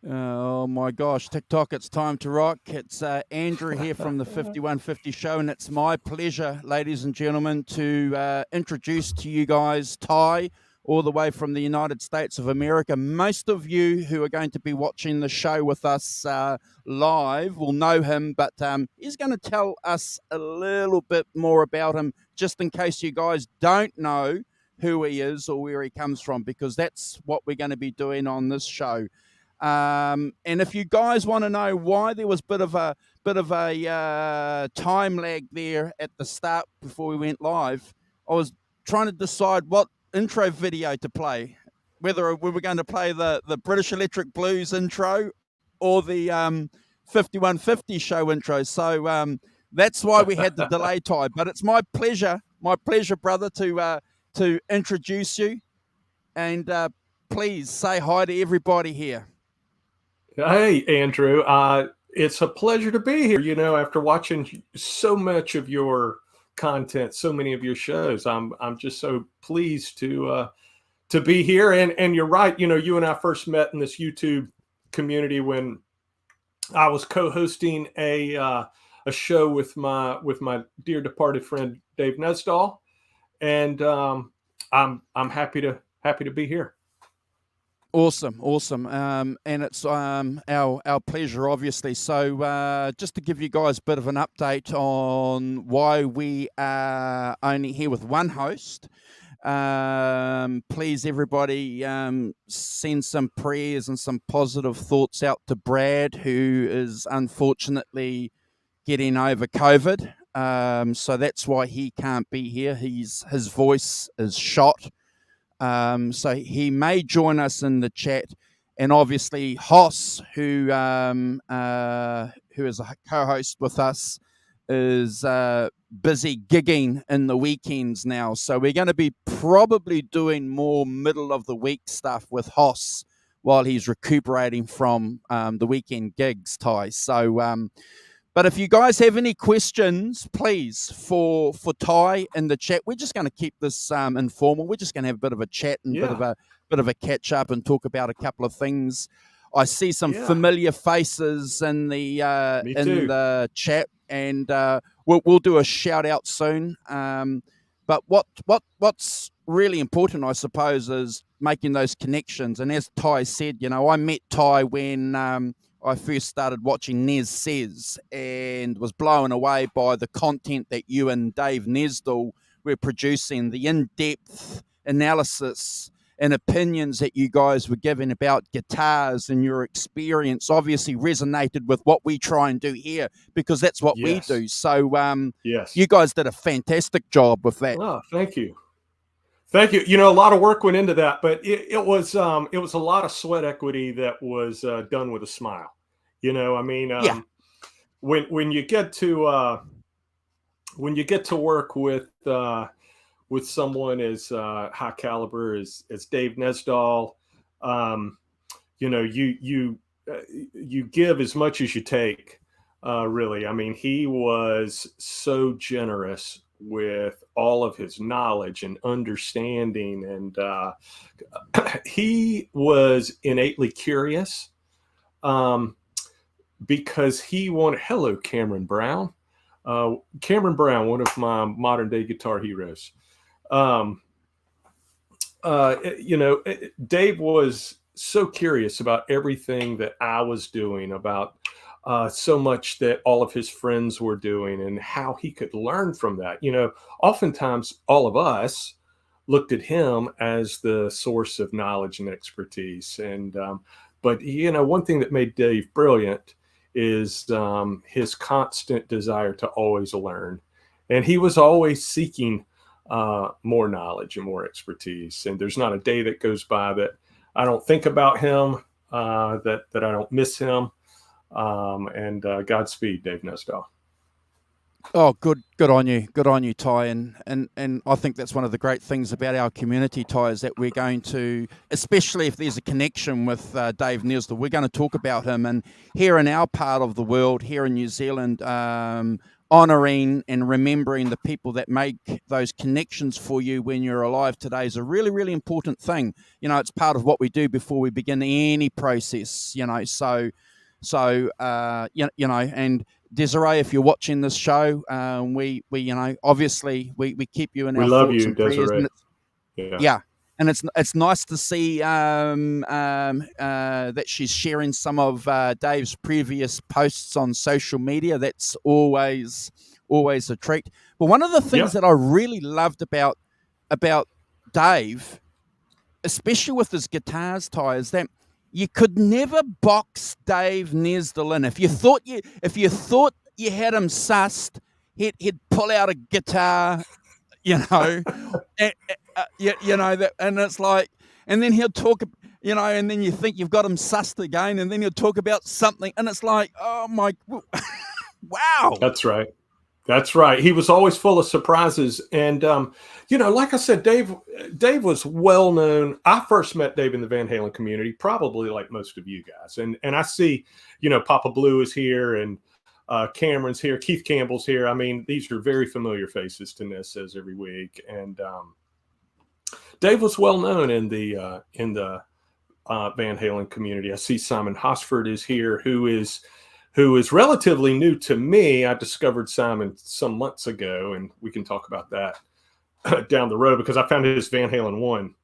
Oh my gosh, TikTok, it's time to rock. It's Andrew here from the 5150 show, and it's my pleasure, ladies and gentlemen, to introduce to you guys Tye, all the way from the United States of America. Most of you who are going to be watching the show with us live will know him, but he's going to tell us a little bit more about him, just in case you guys don't know who he is or where he comes from, because that's what we're going to be doing on this show. And if you guys want to know why there was a bit of a time lag there at the start before we went live, I was trying to decide what intro video to play, whether we were going to play the British Electric Blues intro or the 5150 show intro. So that's why we had the delay time. But it's my pleasure, brother, to introduce you, and please say hi to everybody here. Hey, Andrew. It's a pleasure to be here. After watching so much of your content, so many of your shows, I'm just so pleased to be here. And you're right. You and I first met in this YouTube community when I was co-hosting a show with my dear departed friend Dave Nesdahl, and I'm happy to be here. Awesome, and it's our pleasure, obviously. So, just to give you guys a bit of an update on why we are only here with one host. Please, everybody, send some prayers and some positive thoughts out to Brad, who is unfortunately getting over COVID. So that's why he can't be here. His voice is shot. So he may join us in the chat, and obviously Hoss, who is a co-host with us, is busy gigging in the weekends now. So we're going to be probably doing more middle of the week stuff with Hoss while he's recuperating from the weekend gigs, Tye. So but if you guys have any questions, please, for Tye in the chat, we're just going to keep this informal. We're just going to have a bit of a chat and Yeah. bit of a catch up and talk about a couple of things. I see some Yeah. familiar faces in Me too. the chat, and we'll do a shout out soon. But what's really important, I suppose, is making those connections. And as Tye said, I met Tye when I first started watching Nez Says and was blown away by the content that you and Dave Nesdall were producing, the in-depth analysis and opinions that you guys were giving about guitars and your experience obviously resonated with what we try and do here, because that's what we Yes. do. So Yes. you guys did a fantastic job with that. Oh, thank you. Thank you. A lot of work went into that, but it was a lot of sweat equity that was done with a smile. I mean, Yeah. when you get to work with someone as high caliber as Dave Nesdahl, you give as much as you take. Really, I mean, he was so generous with all of his knowledge and understanding, and he was innately curious, because he wanted. Hello, Cameron Brown. Cameron Brown, one of my modern day guitar heroes. Um, Dave was so curious about everything that I was doing, about so much that all of his friends were doing, and how he could learn from that. Oftentimes all of us looked at him as the source of knowledge and expertise. But one thing that made Dave brilliant is his constant desire to always learn, and he was always seeking more knowledge and more expertise. And there's not a day that goes by that I don't think about him, that I don't miss him. And Godspeed, Dave Nesdahl. Oh, good on you, Tye, and I think that's one of the great things about our community, Tye, is that we're going to, especially if there's a connection with Dave Nesdall, we're going to talk about him. And here in our part of the world, here in New Zealand, honoring and remembering the people that make those connections for you when you're alive today is a really, really important thing. It's part of what we do before we begin any process. And Desiree, if you're watching this show, we obviously we keep you in We our love thoughts you, and prayers, and Desiree. it's, Yeah. yeah, and it's nice to see that she's sharing some of Dave's previous posts on social media. That's always a treat. But one of the things Yep. that I really loved about Dave, especially with his guitars, Tye, is that you could never box Dave Nesdell in. If you thought you had him sussed, he'd pull out a guitar, you know, that, and it's like, and then he'll talk, and then you think you've got him sussed again, and then he'll talk about something, and it's like, oh my, wow. That's right. That's right. He was always full of surprises. And, like I said, Dave was well known. I first met Dave in the Van Halen community, probably like most of you guys. And I see, Papa Blue is here, and Cameron's here. Keith Campbell's here. I mean, these are very familiar faces to Ness says every week. And Dave was well known in the Van Halen community. I see Simon Hosford is here, who is relatively new to me. I discovered Simon some months ago, and we can talk about that down the road, because I found his Van Halen 1.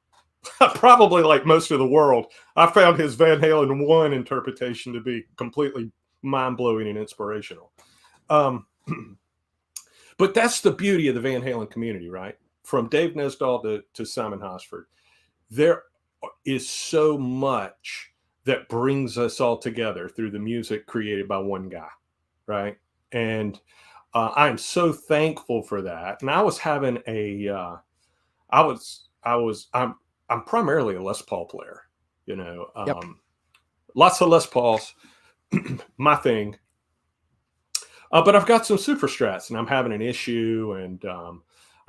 Probably like most of the world, I found his Van Halen 1 interpretation to be completely mind-blowing and inspirational. But that's the beauty of the Van Halen community, right? From Dave Nesdahl to Simon Hosford. There is so much that brings us all together through the music created by one guy, right? And I'm so thankful for that. And I was having I'm primarily a Les Paul player, Yep. Lots of Les Pauls, my thing. But I've got some Super Strats, and I'm having an issue, and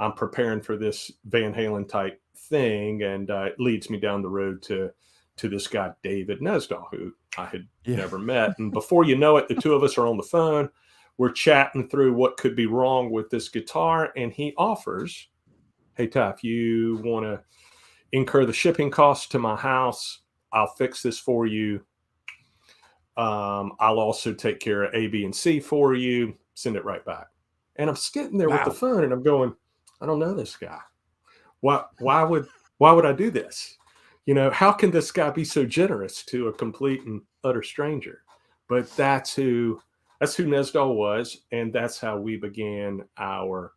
I'm preparing for this Van Halen type thing, and it leads me down the road to this guy, David Nesdahl, who I had never met. And before you know it, the two of us are on the phone. We're chatting through what could be wrong with this guitar. And he offers, hey, Tye, if you want to incur the shipping costs to my house, I'll fix this for you. I'll also take care of A, B, and C for you. Send it right back. And I'm sitting there with the phone, and I'm going, I don't know this guy. Why would I do this? How can this guy be so generous to a complete and utter stranger? But that's who Nesdahl was, and that's how we began our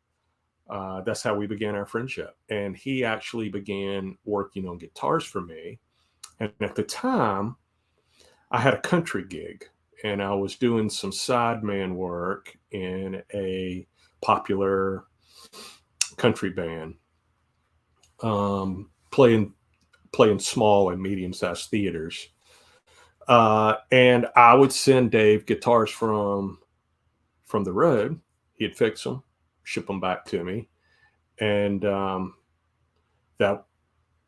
friendship. And he actually began working on guitars for me. And at the time, I had a country gig, and I was doing some sideman work in a popular country band, playing small and medium-sized theaters. And I would send Dave guitars from the road. He'd fix them, ship them back to me. And that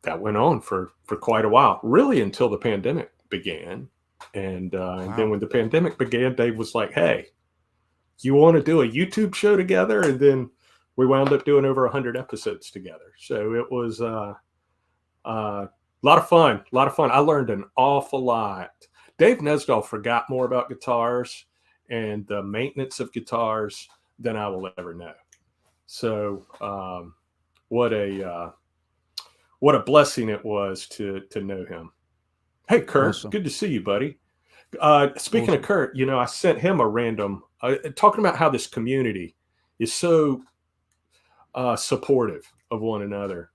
went on for quite a while, really until the pandemic began. And then when the pandemic began, Dave was like, hey, you want to do a YouTube show together? And then we wound up doing over 100 episodes together. So it was a lot of fun. I learned an awful lot. Dave Nesdahl forgot more about guitars and the maintenance of guitars than I will ever know. So what a blessing it was to know him. Hey, Kurt, awesome. Good to see you, buddy. Speaking awesome. Of Kurt, I sent him a random talking about how this community is so supportive of one another.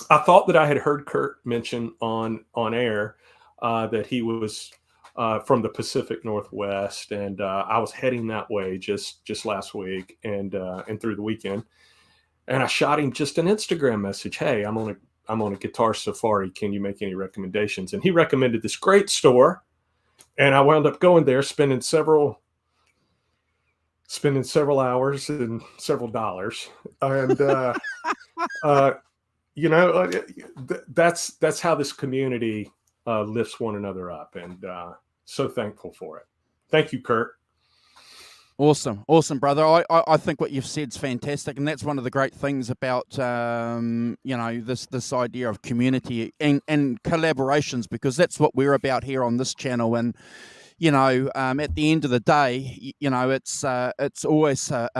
I thought that I had heard Kurt mention on air that he was from the Pacific Northwest, and I was heading that way just last week and through the weekend. And I shot him just an Instagram message. Hey, I'm on a guitar safari. Can you make any recommendations? And he recommended this great store, and I wound up going there, spending several hours and several dollars, and that's how this community lifts one another up, and so thankful for it. Thank you, Kurt. Awesome, awesome, brother. I think what you've said is fantastic, and that's one of the great things about this idea of community and collaborations, because that's what we're about here on this channel. And at the end of the day, it's always a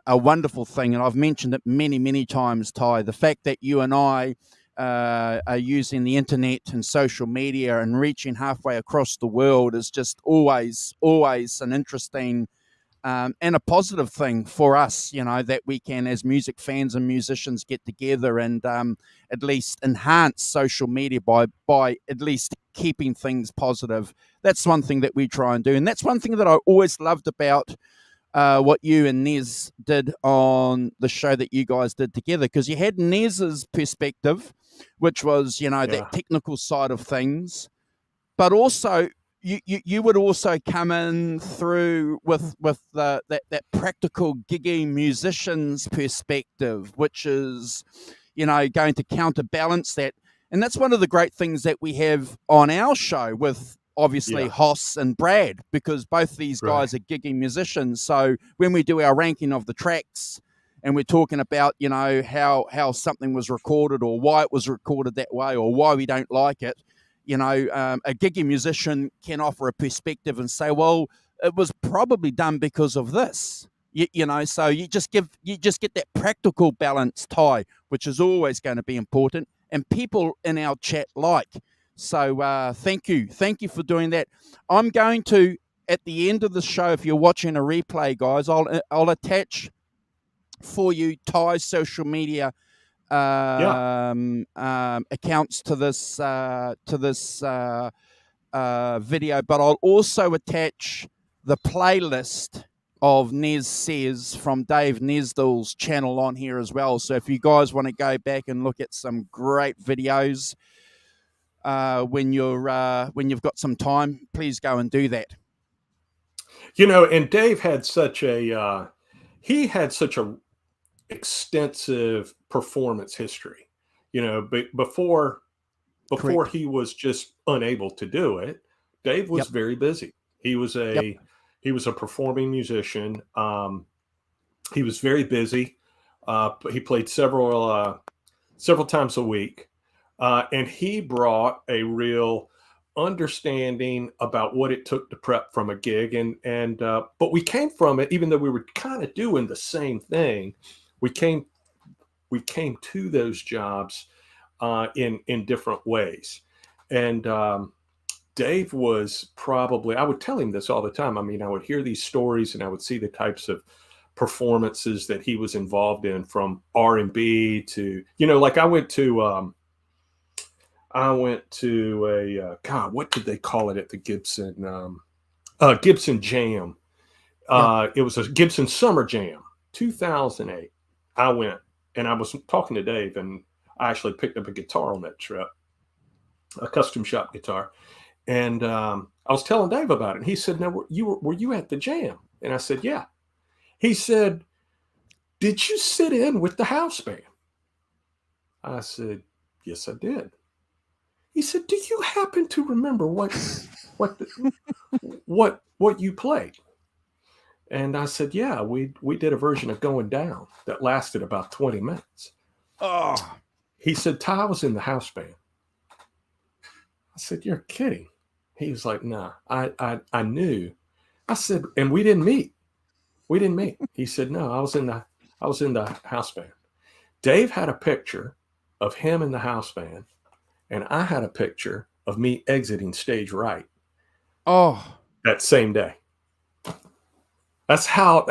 wonderful thing, and I've mentioned it many, many times, Tye. The fact that you and I are using the internet and social media and reaching halfway across the world is just always, always an interesting and a positive thing for us, that we can, as music fans and musicians, get together and at least enhance social media by at least keeping things positive. That's one thing that we try and do, and that's one thing that I always loved about what you and Nez did on the show that you guys did together, because you had Nez's perspective, which was that Yeah. technical side of things, but also you would also come in through with that practical gigging musician's perspective, which is going to counterbalance that. And that's one of the great things that we have on our show with obviously Yeah. Hoss and Brad, because both these Right. guys are gigging musicians. So when we do our ranking of the tracks and we're talking about how something was recorded, or why it was recorded that way, or why we don't like it, a gigging musician can offer a perspective and say, well, it was probably done because of this. So you just get that practical balance, Tye, which is always going to be important, and people in our chat like. So thank you for doing that. I'm going to, at the end of the show, if you're watching a replay, guys, I'll attach for you Tye's social media Yeah. accounts to this video, but I'll also attach the playlist of Nez Says from Dave Nesdall's channel on here as well. So if you guys want to go back and look at some great videos when you've got some time, please go and do that. And Dave had such a he had such a extensive performance history. Before Correct. he was just unable to do it, Dave was Yep. very busy. He was Yep. a performing musician. He was very busy. He played several times a week, and he brought a real understanding about what it took to prep from a gig. But we came from it, even though we were kind of doing the same thing. We came to those jobs in different ways. And Dave was probably, I would tell him this all the time. I mean, I would hear these stories and I would see the types of performances that he was involved in, from R&B to, like I went to a God, what did they call it at the Gibson? Gibson Jam. Yeah. It was a Gibson Summer Jam, 2008. I went, and I was talking to Dave, and I actually picked up a guitar on that trip, a custom shop guitar. And I was telling Dave about it. And he said, "Now, were you at the jam?" And I said, "Yeah." He said, "Did you sit in with the house band?" I said, "Yes, I did." He said, "Do you happen to remember what you played?" And I said, "Yeah, we did a version of Going Down that lasted about 20 minutes." Oh, He said, "Tye was in the house band." I said, "You're kidding." He was like, "Nah, I knew." I said, "And we didn't meet. We didn't meet." He said, "No, I was in the house band." Dave had a picture of him in the house band, and I had a picture of me exiting stage right oh, that same day. That's how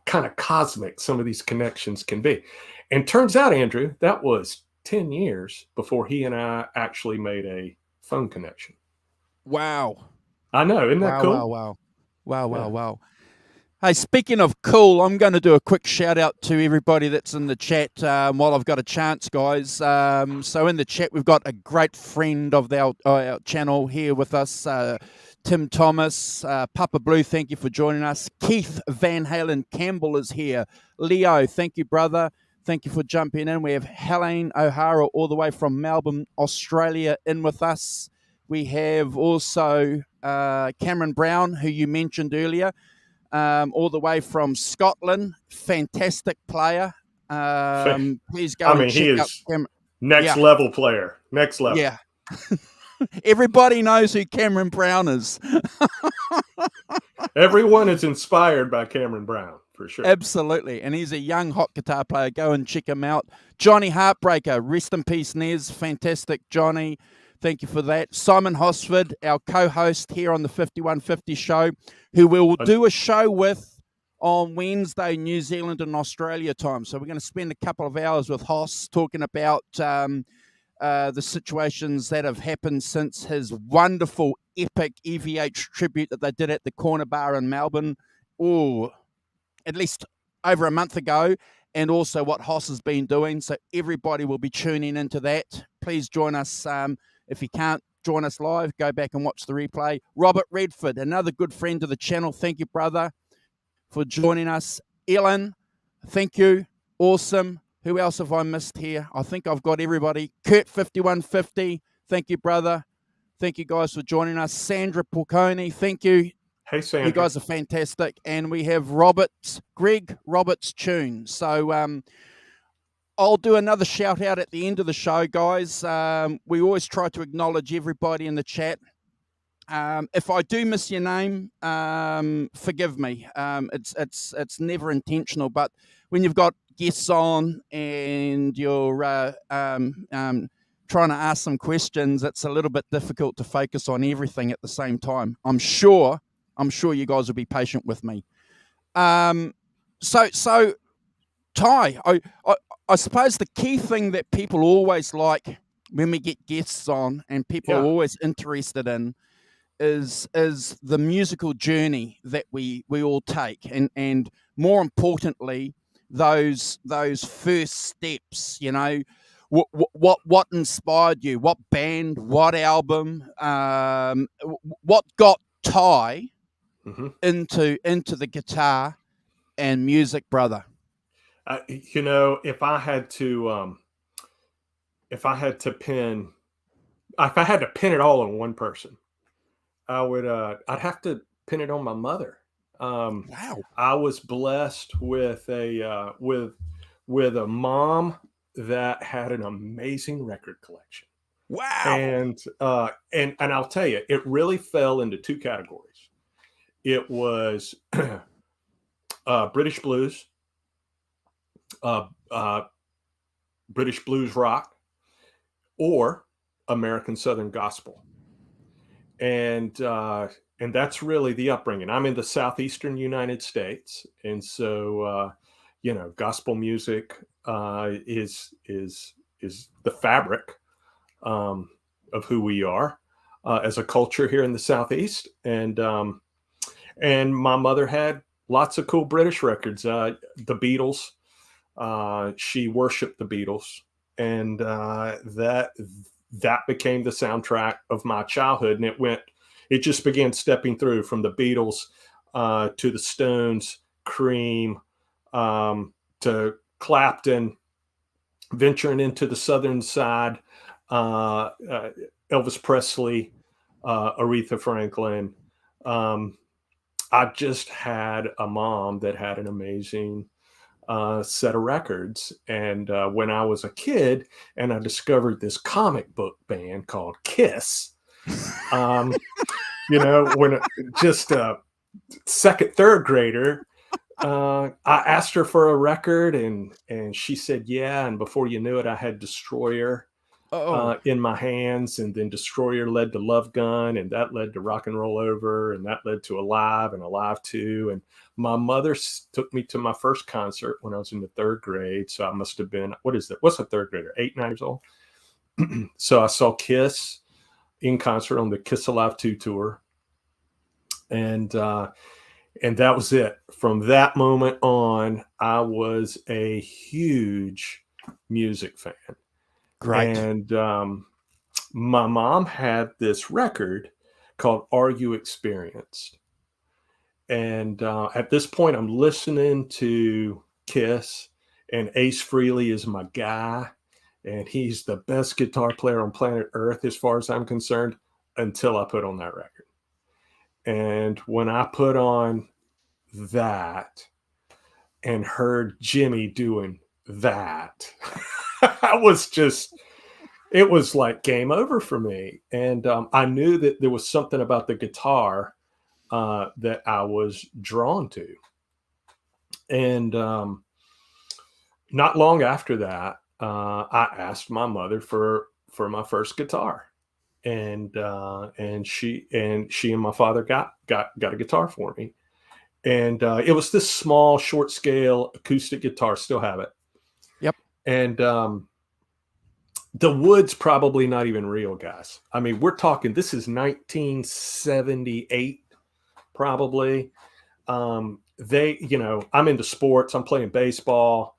kind of cosmic some of these connections can be. And turns out, Andrew, that was 10 years before he and I actually made a phone connection. wow. I know, isn't that Wow, wow, cool? wow. Wow, wow, Yeah. wow. Hey, speaking of cool, I'm going to do a quick shout out to everybody that's in the chat while I've got a chance, guys. So in the chat, we've got a great friend of our channel here with us, Tim Thomas, Papa Blue, thank you for joining us. Keith Van Halen Campbell is here. Leo, thank you, brother. Thank you for jumping in. We have Helene O'Hara all the way from Melbourne, Australia, in with us. We have also Cameron Brown, who you mentioned earlier. all the way from Scotland. Fantastic player. Please go I and mean, he check out is Cameron. next Yeah, level player. Next level. yeah. Everybody knows who Cameron Brown is. Everyone is inspired by Cameron Brown, for sure. Absolutely. And he's a young hot guitar player. Go and check him out. Johnny Heartbreaker. Rest in peace, Nez. Fantastic, Johnny. Thank you for that. Simon Hosford, our co-host here on the 5150 show, who we will do a show with on Wednesday, New Zealand and Australia time. So we're going to spend a couple of hours with Hoss talking about the situations that have happened since his wonderful, epic EVH tribute that they did at the Corner Bar in Melbourne. Oh, at least over a month ago, and also what Hoss has been doing. So everybody will be tuning into that. Please join us. If you can't join us live, go back and watch the replay. Robert Redford, another good friend of the channel. Thank you, brother, for joining us. Ellen, thank you. Awesome. Who else have I missed here? I think I've got everybody. Kurt 5150, thank you, brother. Thank you guys for joining us. Sandra Porconi, thank you. Hey, Sandra. You guys are fantastic. And we have Greg Roberts Tune. So I'll do another shout out at the end of the show, guys. We always try to acknowledge everybody in the chat. If I do miss your name, forgive me. It's never intentional, but when you've got guests on and you're trying to ask some questions, it's a little bit difficult to focus on everything at the same time. I'm sure you guys will be patient with me. So Tye, I suppose the key thing that people always like when we get guests on and people are always interested in is the musical journey that we all take, and more importantly, those first steps. You know, what inspired you? What band? What album? What got Tye into the guitar and music, brother? You know, if I had to pin it all on one person, I'd have to pin it on my mother. Wow. I was blessed with a mom that had an amazing record collection. Wow. And I'll tell you, it really fell into two categories. It was British blues, British blues rock, or American Southern gospel. And that's really the upbringing. I'm in the southeastern United States, and so gospel music is the fabric of who we are as a culture here in the Southeast. And my mother had lots of cool British records. The Beatles. She worshipped the Beatles, and that became the soundtrack of my childhood. And it just began stepping through from the Beatles to the Stones, Cream, to Clapton, venturing into the Southern side, Elvis Presley, Aretha Franklin. I just had a mom that had an amazing set of records. And when I was a kid and I discovered this comic book band called Kiss, when just a second, third grader, I asked her for a record and she said, yeah. And before you knew it, I had Destroyer in my hands, and then Destroyer led to Love Gun, and that led to Rock and Roll Over, and that led to Alive and Alive 2. And my mother took me to my first concert when I was in the third grade. So I must have been, what's a third grader? 8, 9 years old. So I saw Kiss in concert on the Kiss Alive 2 tour. And that was it. From that moment on, I was a huge music fan. Great. And my mom had this record called Are You Experienced? And at this point, I'm listening to Kiss, and Ace Frehley is my guy. And he's the best guitar player on planet Earth, as far as I'm concerned, until I put on that record. And when I put on that and heard Jimmy doing that, I was just, it was like game over for me. And I knew that there was something about the guitar that I was drawn to. And not long after that, I asked my mother for my first guitar, and she and my father got a guitar for me, and it was this small, short scale acoustic guitar. Still have it, Yep. and the wood's probably not even real, guys. I mean, we're talking. This is 1978, probably. I'm into sports. I'm playing baseball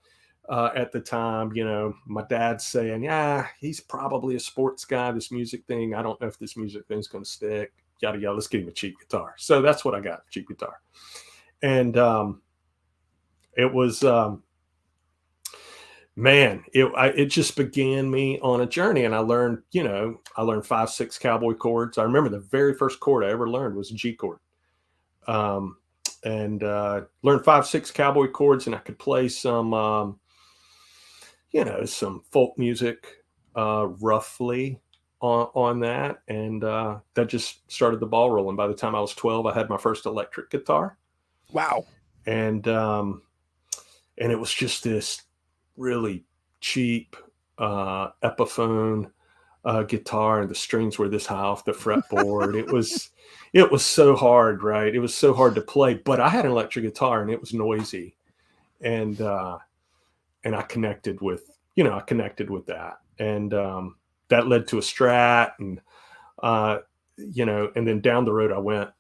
at the time. My dad's saying, yeah, he's probably a sports guy. This music thing, I don't know if this music thing's going to stick. Yada yada. Let's get him a cheap guitar. So that's what I got, cheap guitar. And it was, man, it just began me on a journey, and I learned 5-6 cowboy chords. I remember the very first chord I ever learned was a G chord. And learned 5-6 cowboy chords, and I could play some some folk music roughly on that, and that just started the ball rolling. By the time I was 12, I had my first electric guitar. Wow. And it was just this really cheap Epiphone guitar, and the strings were this high off the fretboard. It was so hard, right? It was so hard to play, but I had an electric guitar and it was noisy, and I connected with that, and that led to a Strat, and and then down the road I went.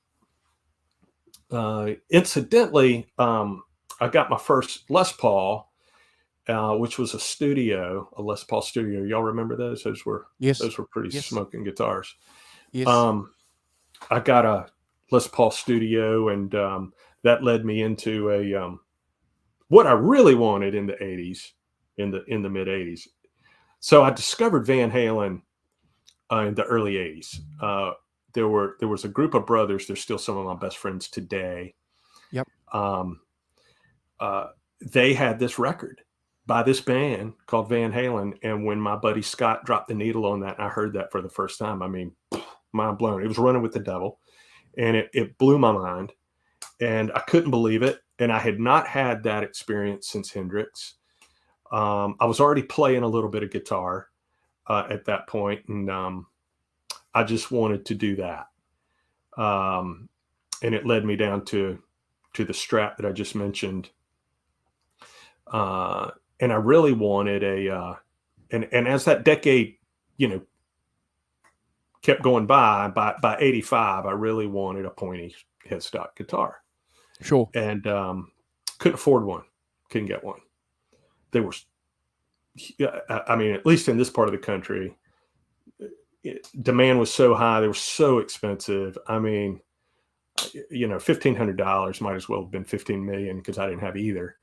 Incidentally, I got my first Les Paul, which was a Les Paul Studio. Y'all remember those? Those were pretty smoking guitars. Yes. I got a Les Paul Studio, and that led me into what I really wanted in the 80s, in the mid 80s. So I discovered Van Halen in the early 80s. There was a group of brothers. They're still some of my best friends today. Yep. They had this record by this band called Van Halen, and when my buddy Scott dropped the needle on that, and I heard that for the first time, I mean, mind blown. It was Running with the Devil, and it blew my mind, and I couldn't believe it. And I had not had that experience since Hendrix. I was already playing a little bit of guitar at that point, and I just wanted to do that. And it led me down to the Strat that I just mentioned. And I really wanted and as that decade, kept going by 85, I really wanted a pointy headstock guitar. Sure. And couldn't afford one, couldn't get one. They were, I mean, at least in this part of the country, demand was so high, they were so expensive. I mean, $1,500 might as well have been 15 million, because I didn't have either.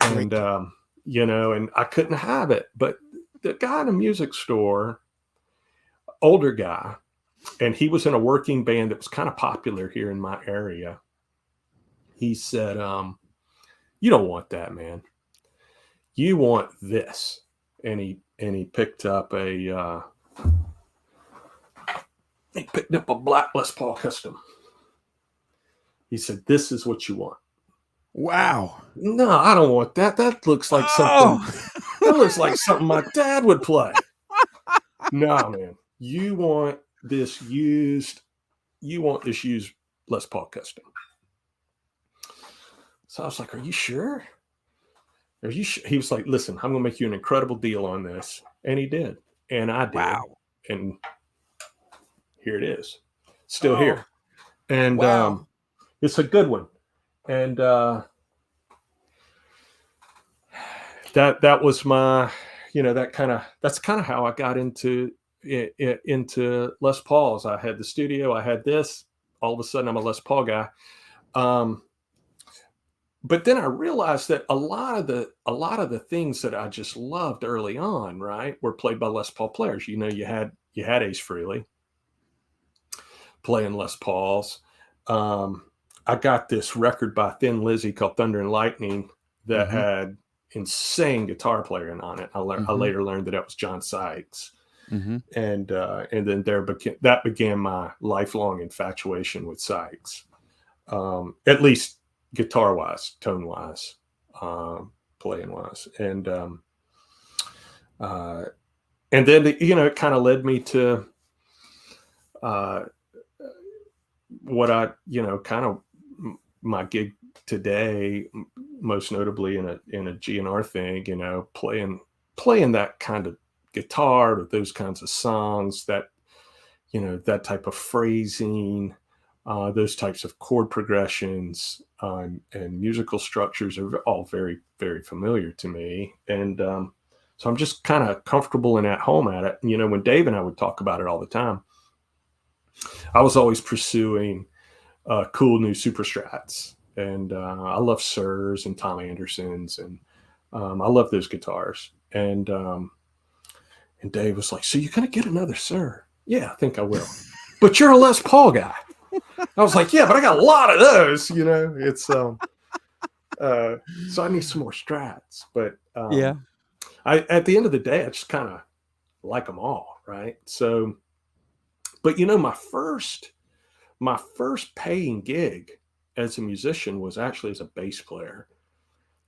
And and I couldn't have it. But the guy in a music store, older guy, and he was in a working band that was kind of popular here in my area. He said, you don't want that, man. You want this. And he picked up a black Les Paul Custom. He said, this is what you want. Wow. No, I don't want that. That looks like something. That looks like something my dad would play. No, man. You want this used Les Paul Custom. So I was like, are you sure? Are you sure? He was like, listen, I'm going to make you an incredible deal on this. And he did. And I did. Wow. And here it is. Still here. And it's a good one. And that was my, that's kind of how I got into Les Pauls. I had the studio, I had this. All of a sudden, I'm a Les Paul guy. But then I realized that a lot of the things that I just loved early on, right, were played by Les Paul players. You had Ace Frehley playing Les Pauls. I got this record by Thin Lizzy called Thunder and Lightning that Mm-hmm. had insane guitar playing on it. I Mm-hmm. later learned that was John Sykes. Mm-hmm. And then began my lifelong infatuation with Sykes, at least guitar wise, tone wise, playing wise, uh, and then it kind of led me to uh, what I kind of my gig today, most notably in a GNR thing, playing that kind of guitar with those kinds of songs, that type of phrasing, those types of chord progressions, and musical structures are all very, very familiar to me. And so I'm just kind of comfortable and at home at it. When Dave and I would talk about it all the time, I was always pursuing cool new super strats. And I love Sirs and Tom Andersons, and I love those guitars. And Dave was like, "So you're gonna get another Sir?" "Yeah, I think I will." "But you're a Les Paul guy." I was like, "Yeah, but I got a lot of those." It's so I need some more strats. But Yeah. I at the end of the day, I just kind of like them all, right? So, but my first paying gig as a musician was actually as a bass player.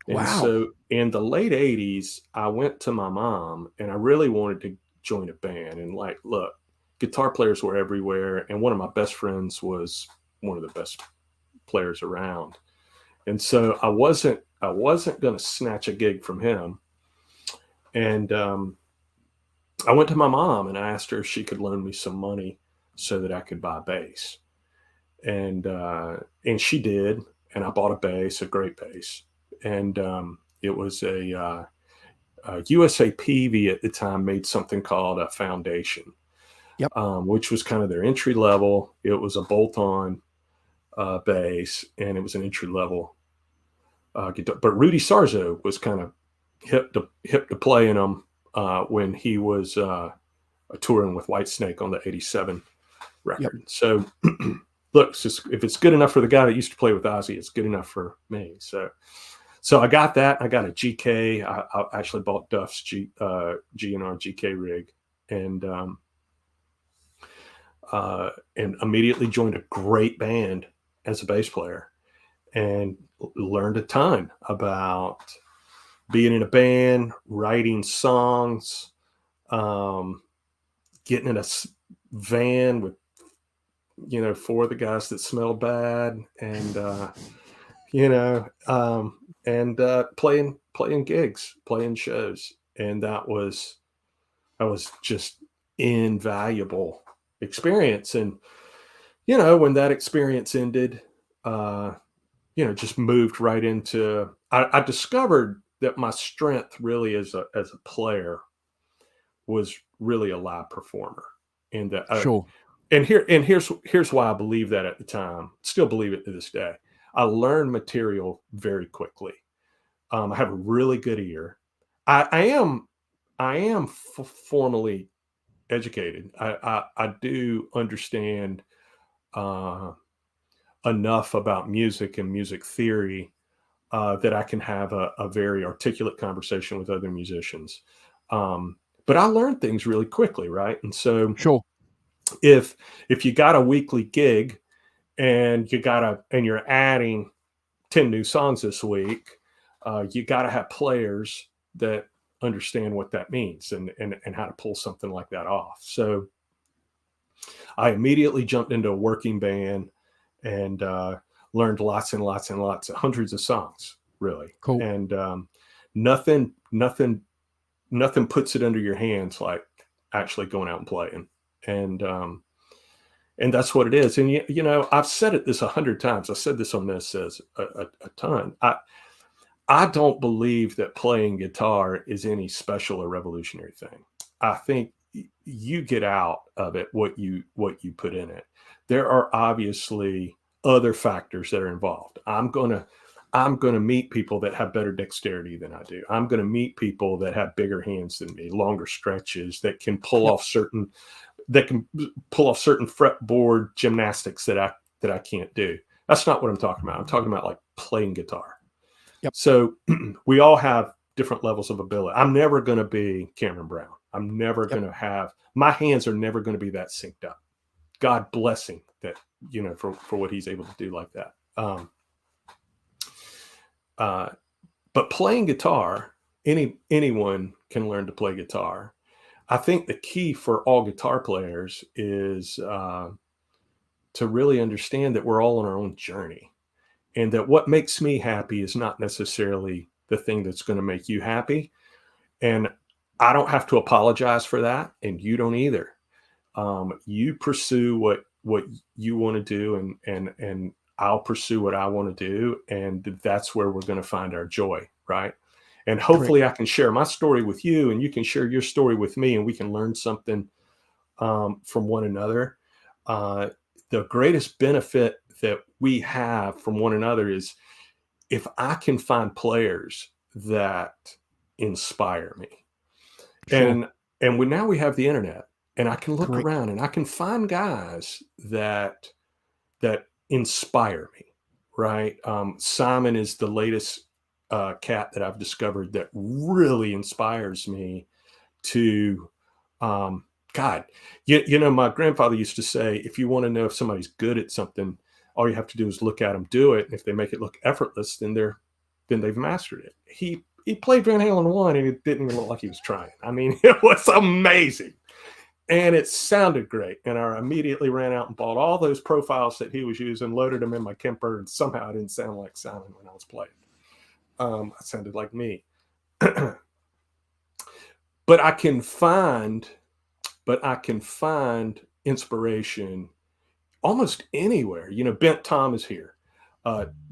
And Wow. so in the late 80s, I went to my mom and I really wanted to join a band. And like, look, guitar players were everywhere. And one of my best friends was one of the best players around. And so I wasn't going to snatch a gig from him. And I went to my mom and I asked her if she could loan me some money so that I could buy a bass. And she did. And I bought a bass, a great bass. And it was USA PV at the time made something called a Foundation, Yep. which was kind of their entry level. It was a bolt-on bass, and it was an entry level guitar. But Rudy Sarzo was kind of hip to playing them when he was touring with Whitesnake on the '87 Yep. record. So look, if it's good enough for the guy that used to play with Ozzy, it's good enough for me. So I got that. I got a GK. I actually bought Duff's GNR GK rig, and immediately joined a great band as a bass player, and learned a ton about being in a band, writing songs, getting in a van with four of the guys that smelled bad, and you know, and playing gigs, playing shows, and that was just invaluable experience. And when that experience ended, just moved right into. I discovered that my strength really as a player was really a live performer, and that Sure. here's why I believe that at the time, still believe it to this day. I learned material very quickly. I have a really good ear. I am formally educated. I do understand uh, enough about music and music theory that I can have a very articulate conversation with other musicians. But I learned things really quickly, right? And so Sure. if you got a weekly gig and you're adding 10 new songs this week, you got to have players that understand what that means, and how to pull something like that off. So I immediately jumped into a working band and learned lots and lots and lots, hundreds of songs, really. Cool. And nothing puts it under your hands like actually going out and playing. And that's what it is. And I've said this 100 times. I said this on This Says a ton. I don't believe that playing guitar is any special or revolutionary thing. I think you get out of it what you put in it. There are obviously other factors that are involved. I'm gonna meet people that have better dexterity than I do. I'm gonna meet people that have bigger hands than me, longer stretches, that can pull Yep. off certain fretboard gymnastics that I can't do. That's not what I'm talking about. I'm talking about like playing guitar. Yep. So we all have different levels of ability. I'm never going to be Cameron Brown. I'm never Yep. going to have, my hands are never going to be that synced up. God bless him that, you know, for what he's able to do like that. But playing guitar, anyone can learn to play guitar. I think the key for all guitar players is to really understand that we're all on our own journey, and that what makes me happy is not necessarily the thing that's going to make you happy. And I don't have to apologize for that, and you don't either. You pursue what you want to do, and I'll pursue what I want to do, and that's where we're going to find our joy, right? And Correct. hopefully I can share my story with you, and you can share your story with me, and we can learn something from one another. The greatest benefit that we have from one another is if I can find players that inspire me. Sure. And now we have the internet, and I can look Correct. around and I can find guys that inspire me, right? Simon is the latest cat that I've discovered that really inspires me to God. You know, my grandfather used to say, if you want to know if somebody's good at something, all you have to do is look at them do it. And if they make it look effortless, then they've mastered it. He played Van Halen 1 and it didn't even look like he was trying. I mean, it was amazing. And it sounded great. And I immediately ran out and bought all those profiles that he was using, loaded them in my Kemper, and somehow I didn't sound like Simon when I was playing. I sounded like me. But I can find inspiration almost anywhere. You know, Bent Tom is here.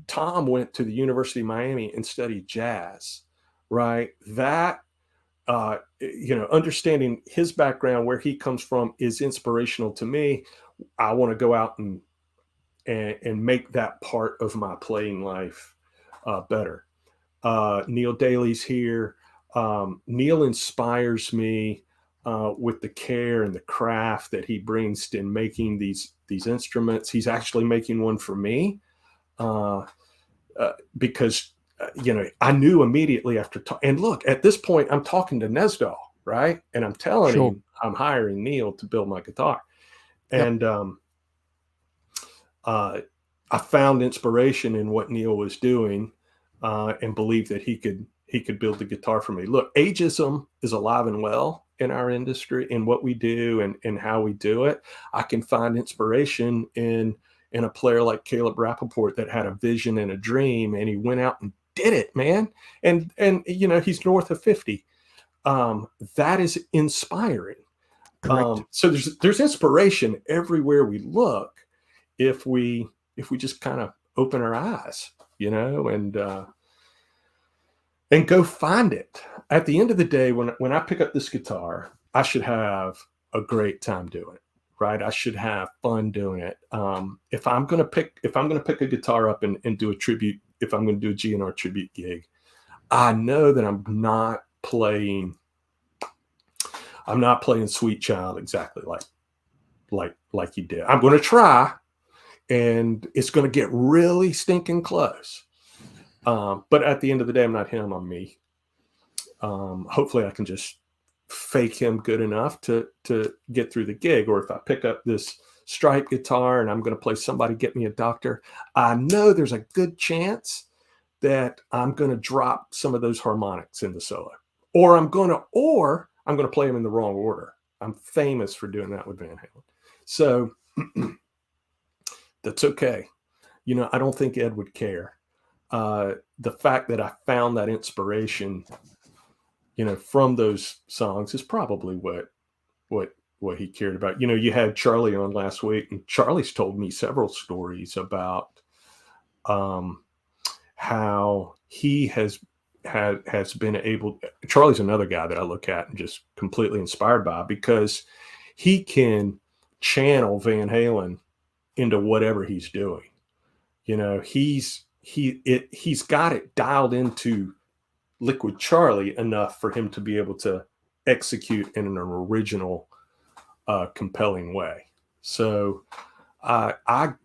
Tom went to the University of Miami and studied jazz, right? That, you know, understanding his background, where he comes from, is inspirational to me. I want to go out and make that part of my playing life better. Neil Daly's here. Neil inspires me with the care and the craft that he brings in making these instruments. He's actually making one for me because you know, I knew immediately after. And look, at this point, I'm talking to Nesdal, right? And I'm telling Sure. him I'm hiring Neil to build my guitar. Yep. And I found inspiration in what Neil was doing, and believed that he could build the guitar for me. Look, ageism is alive and well in our industry, in what we do and how we do it. I can find inspiration in a player like Caleb Rappaport that had a vision and a dream, and he went out and did it, man. And you know, he's north of 50. That is inspiring. Correct. So there's inspiration everywhere we look if we just kind of open our eyes, you know, and go find it. At the end of the day, when I pick up this guitar, I should have a great time doing it, right? I should have fun doing it. If I'm gonna pick a guitar up and do a tribute, if I'm gonna do a GNR tribute gig, I know that I'm not playing Sweet Child exactly like you did. I'm gonna try, and it's gonna get really stinking close. But at the end of the day, I'm not him, I'm me. Hopefully I can just fake him good enough to get through the gig. Or if I pick up this Stripe guitar and I'm going to play Somebody Get Me a Doctor, I know there's a good chance that I'm going to drop some of those harmonics in the solo, or I'm going to play them in the wrong order. I'm famous for doing that with Van Halen. So that's okay. You know, I don't think Ed would care. The fact that I found that inspiration, you know, from those songs is probably what he cared about. You know, you had Charlie on last week, and Charlie's told me several stories about how he has been able. Charlie's another guy that I look at and just completely inspired by, because he can channel Van Halen into whatever he's doing. You know, he's got it dialed into Liquid Charlie enough for him to be able to execute in an original, compelling way. So I'm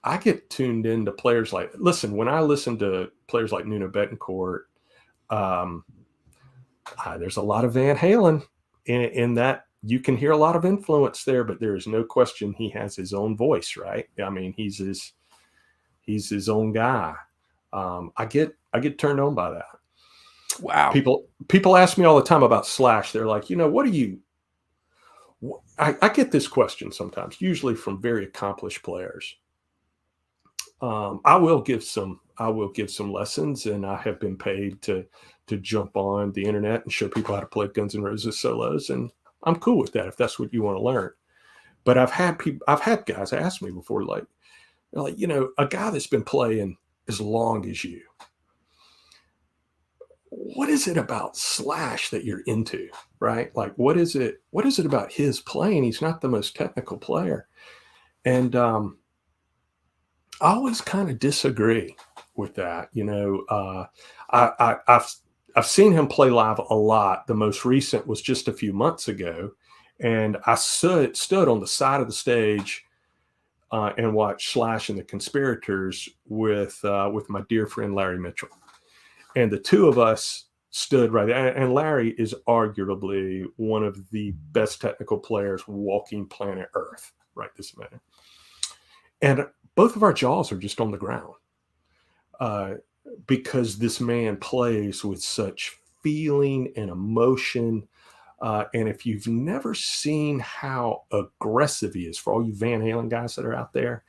I get tuned into players like, listen, when I listen to players like Nuno Betancourt, there's a lot of Van Halen in that. You can hear a lot of influence there, but there is no question he has his own voice, right? I mean, he's his own guy. I get turned on by that. Wow. People ask me all the time about Slash. They're like, what do you? I get this question sometimes, usually from very accomplished players. I will give some lessons, and I have been paid to jump on the internet and show people how to play Guns N' Roses solos, and I'm cool with that if that's what you want to learn. But I've had guys ask me before, like, a guy that's been playing as long as you, what is it about Slash that you're into, right? Like, what is it about his playing? He's not the most technical player. And I always kind of disagree with that. I've seen him play live a lot. The most recent was just a few months ago. And I stood on the side of the stage and watched Slash and the Conspirators with my dear friend Larry Mitchell. And the two of us stood right there. And Larry is arguably one of the best technical players walking planet Earth right this minute. And both of our jaws are just on the ground because this man plays with such feeling and emotion. And if you've never seen how aggressive he is, for all you Van Halen guys that are out there,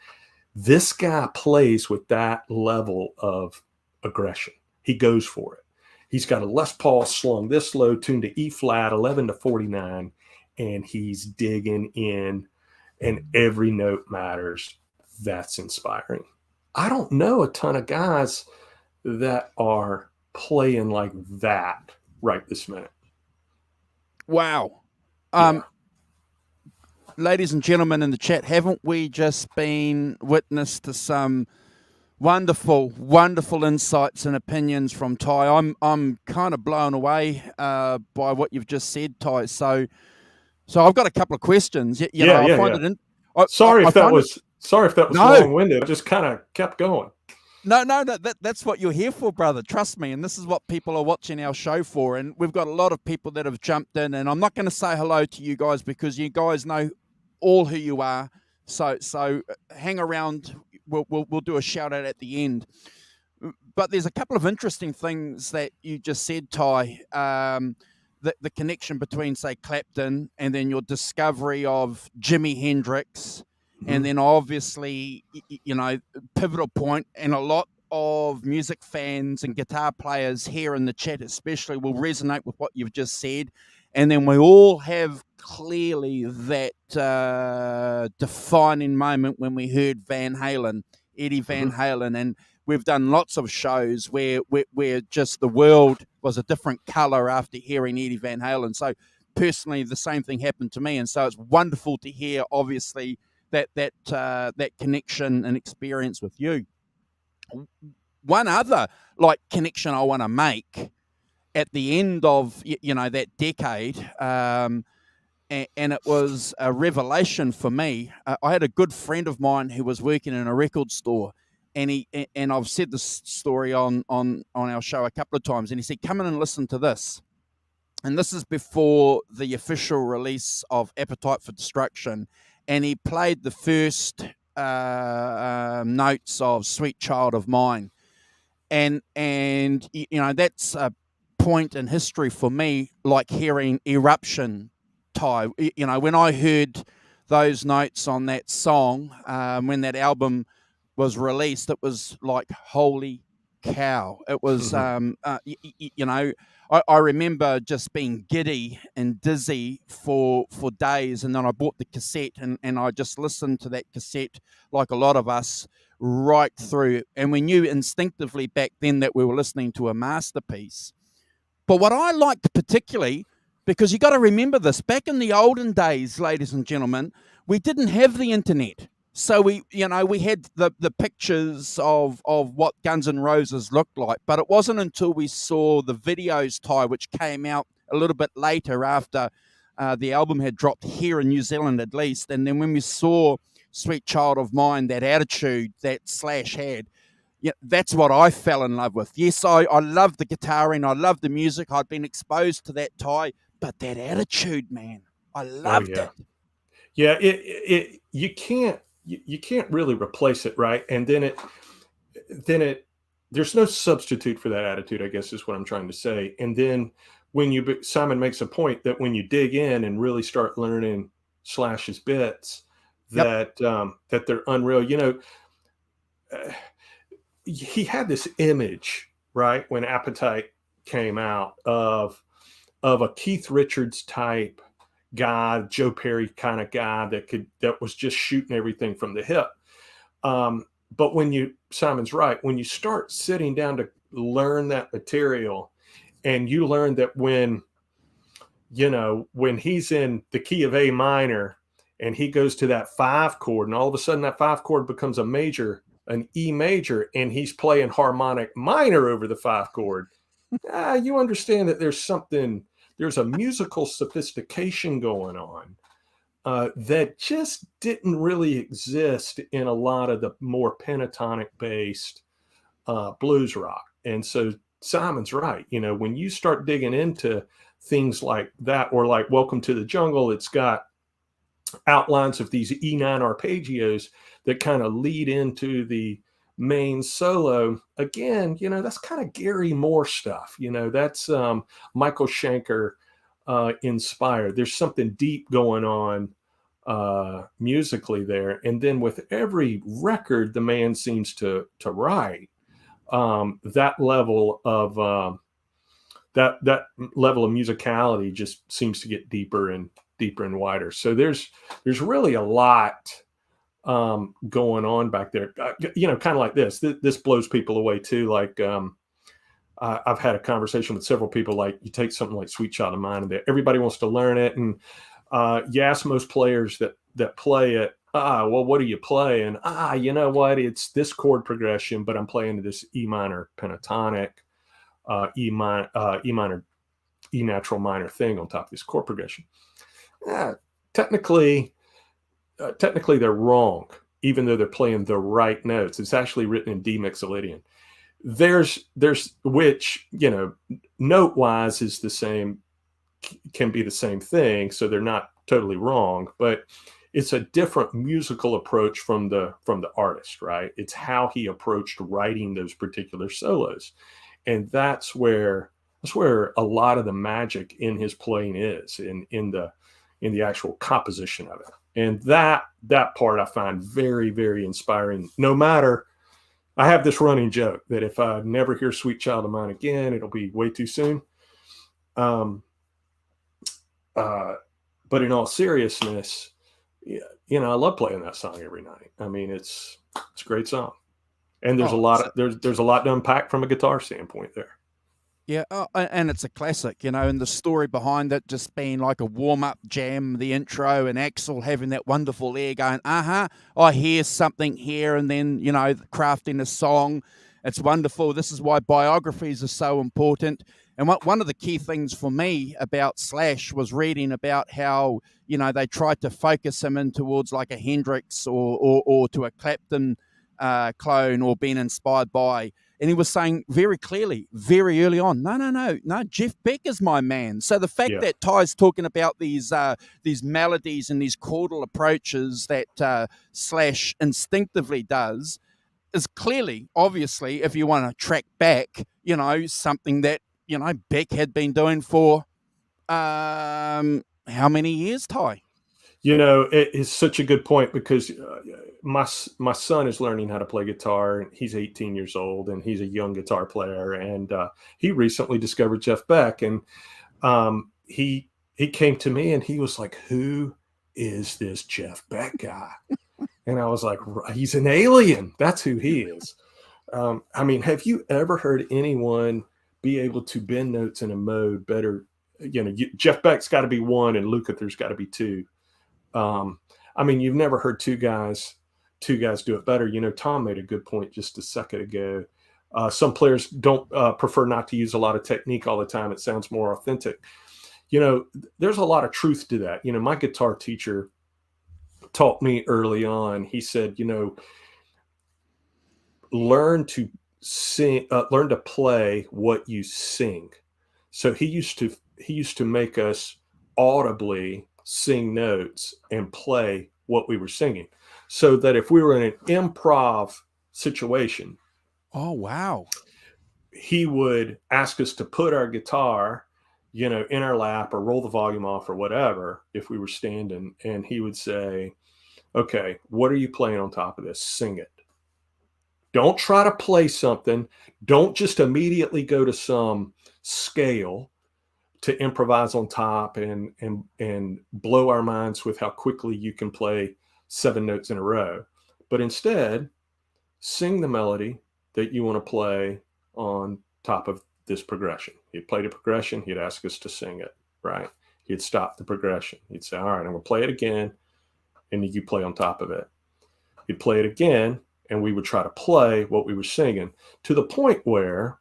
this guy plays with that level of aggression. He goes for it. He's got a Les Paul slung this low, tuned to E flat, 11 to 49, and he's digging in, and every note matters. That's inspiring. I don't know a ton of guys that are playing like that right this minute. Wow. Ladies and gentlemen in the chat, haven't we just been witness to some wonderful insights and opinions from Tye? I'm kind of blown away by what you've just said, Tye. So I've got a couple of questions. I find it. Sorry if that was long-winded. I just kind of kept going. No, that's what you're here for, brother. Trust me. And this is what people are watching our show for. And we've got a lot of people that have jumped in. And I'm not going to say hello to you guys because you guys know all who you are. So hang around. We'll do a shout out at the end. But there's a couple of interesting things that you just said, Tye. The connection between, say, Clapton and then your discovery of Jimi Hendrix. And then obviously, pivotal point, and a lot of music fans and guitar players here in the chat especially will resonate with what you've just said. And then we all have clearly that defining moment when we heard Van Halen, Eddie Van Halen. And we've done lots of shows where just the world was a different color after hearing Eddie Van Halen. So personally, the same thing happened to me. And so it's wonderful to hear, obviously, that connection and experience with you. One other connection I want to make at the end of that decade, and it was a revelation for me. I had a good friend of mine who was working in a record store, and I've said this story on our show a couple of times, and he said, "Come in and listen to this." And this is before the official release of Appetite for Destruction. And he played the first notes of Sweet Child of Mine. And that's a point in history for me, like hearing Eruption, Tye. When I heard those notes on that song, when that album was released, it was like, holy cow. It was, I remember just being giddy and dizzy for days, and then I bought the cassette and I just listened to that cassette like a lot of us right through. And we knew instinctively back then that we were listening to a masterpiece. But what I liked particularly, because you got to remember this, back in the olden days, ladies and gentlemen, we didn't have the internet. So we had the pictures of what Guns N' Roses looked like, but it wasn't until we saw the videos, Tye, which came out a little bit later after the album had dropped here in New Zealand at least, and then when we saw Sweet Child of Mine, that attitude that Slash had, yeah, that's what I fell in love with. Yes, I love the guitaring, I love the music, I'd been exposed to that Tye, but that attitude, man, I Oh loved yeah. it. Yeah, you can't really replace it, right? And then it there's no substitute for that attitude, I guess is what I'm trying to say. And then Simon makes a point that when you dig in and really start learning Slash's bits, Yep. that they're unreal. Uh, he had this image, right, when Appetite came out of a Keith Richards type guy, Joe Perry kind of guy that was just shooting everything from the hip. But Simon's right, when you start sitting down to learn that material, and you learn that when he's in the key of A minor and he goes to that 5 chord, and all of a sudden that 5 chord becomes a major, an E major, and he's playing harmonic minor over the 5 chord, you understand that there's a musical sophistication going on that just didn't really exist in a lot of the more pentatonic based blues rock. And so Simon's right. When you start digging into things like that, or like Welcome to the Jungle, it's got outlines of these E9 arpeggios that kind of lead into the main solo. Again, that's kind of Gary Moore stuff. That's Michael Schenker inspired. There's something deep going on musically there. And then with every record the man seems to write, that level of that level of musicality just seems to get deeper and wider. So there's really a lot going on back there. Kind of like this. This blows people away too. Like I've had a conversation with several people. Like, you take something like Sweet Child of Mine, and everybody wants to learn it, and you ask most players that play it, well, what do you play? And you know what? It's this chord progression, but I'm playing this E minor pentatonic, E minor, E natural minor thing on top of this chord progression. Technically they're wrong, even though they're playing the right notes. It's actually written in D mixolydian. There's which, note wise is the same, can be the same thing. So they're not totally wrong, but it's a different musical approach from the artist, right? It's how he approached writing those particular solos. And that's where a lot of the magic in his playing is, in the actual composition of it. And that part I find very, very inspiring. No matter, I have this running joke that if I never hear Sweet Child of Mine again, it'll be way too soon. But in all seriousness, I love playing that song every night. I mean, it's a great song, and there's a lot to unpack from a guitar standpoint there. Yeah, and it's a classic, and the story behind it just being like a warm-up jam, the intro, and Axel having that wonderful air going, I hear something here, and then, crafting a song. It's wonderful. This is why biographies are so important. And one of the key things for me about Slash was reading about how, they tried to focus him in towards like a Hendrix or to a Clapton clone, or being inspired by. And he was saying very clearly, very early on, no, Jeff Beck is my man. So the fact that Tye's talking about these melodies and these chordal approaches that Slash instinctively does is clearly, obviously, if you want to track back, something that, Beck had been doing for how many years, Tye? It is such a good point, because my son is learning how to play guitar. He's 18 years old, and he's a young guitar player. And he recently discovered Jeff Beck, and he came to me and he was like, "Who is this Jeff Beck guy?" And I was like, "He's an alien. That's who he is." I mean, have you ever heard anyone be able to bend notes in a mode better? Jeff Beck's got to be one, and Lukather's got to be two. I mean, you've never heard two guys do it better. Tom made a good point just a second ago. Some players don't prefer not to use a lot of technique all the time. It sounds more authentic. There's a lot of truth to that. My guitar teacher taught me early on. He said, learn to sing, learn to play what you sing. So he used to make us audibly sing notes and play what we were singing, so that if we were in an improv situation, Oh, wow. he would ask us to put our guitar, in our lap or roll the volume off or whatever if we were standing, and he would say, okay, what are you playing on top of this? Sing it. Don't try to play something. Don't just immediately go to some scale to improvise on top and blow our minds with how quickly you can play 7 notes in a row. But instead, sing the melody that you want to play on top of this progression. He'd play the progression. He'd ask us to sing it, right? He'd stop the progression. He'd say, all right, I'm going to play it again, and you play on top of it. He'd play it again, and we would try to play what we were singing, to the point where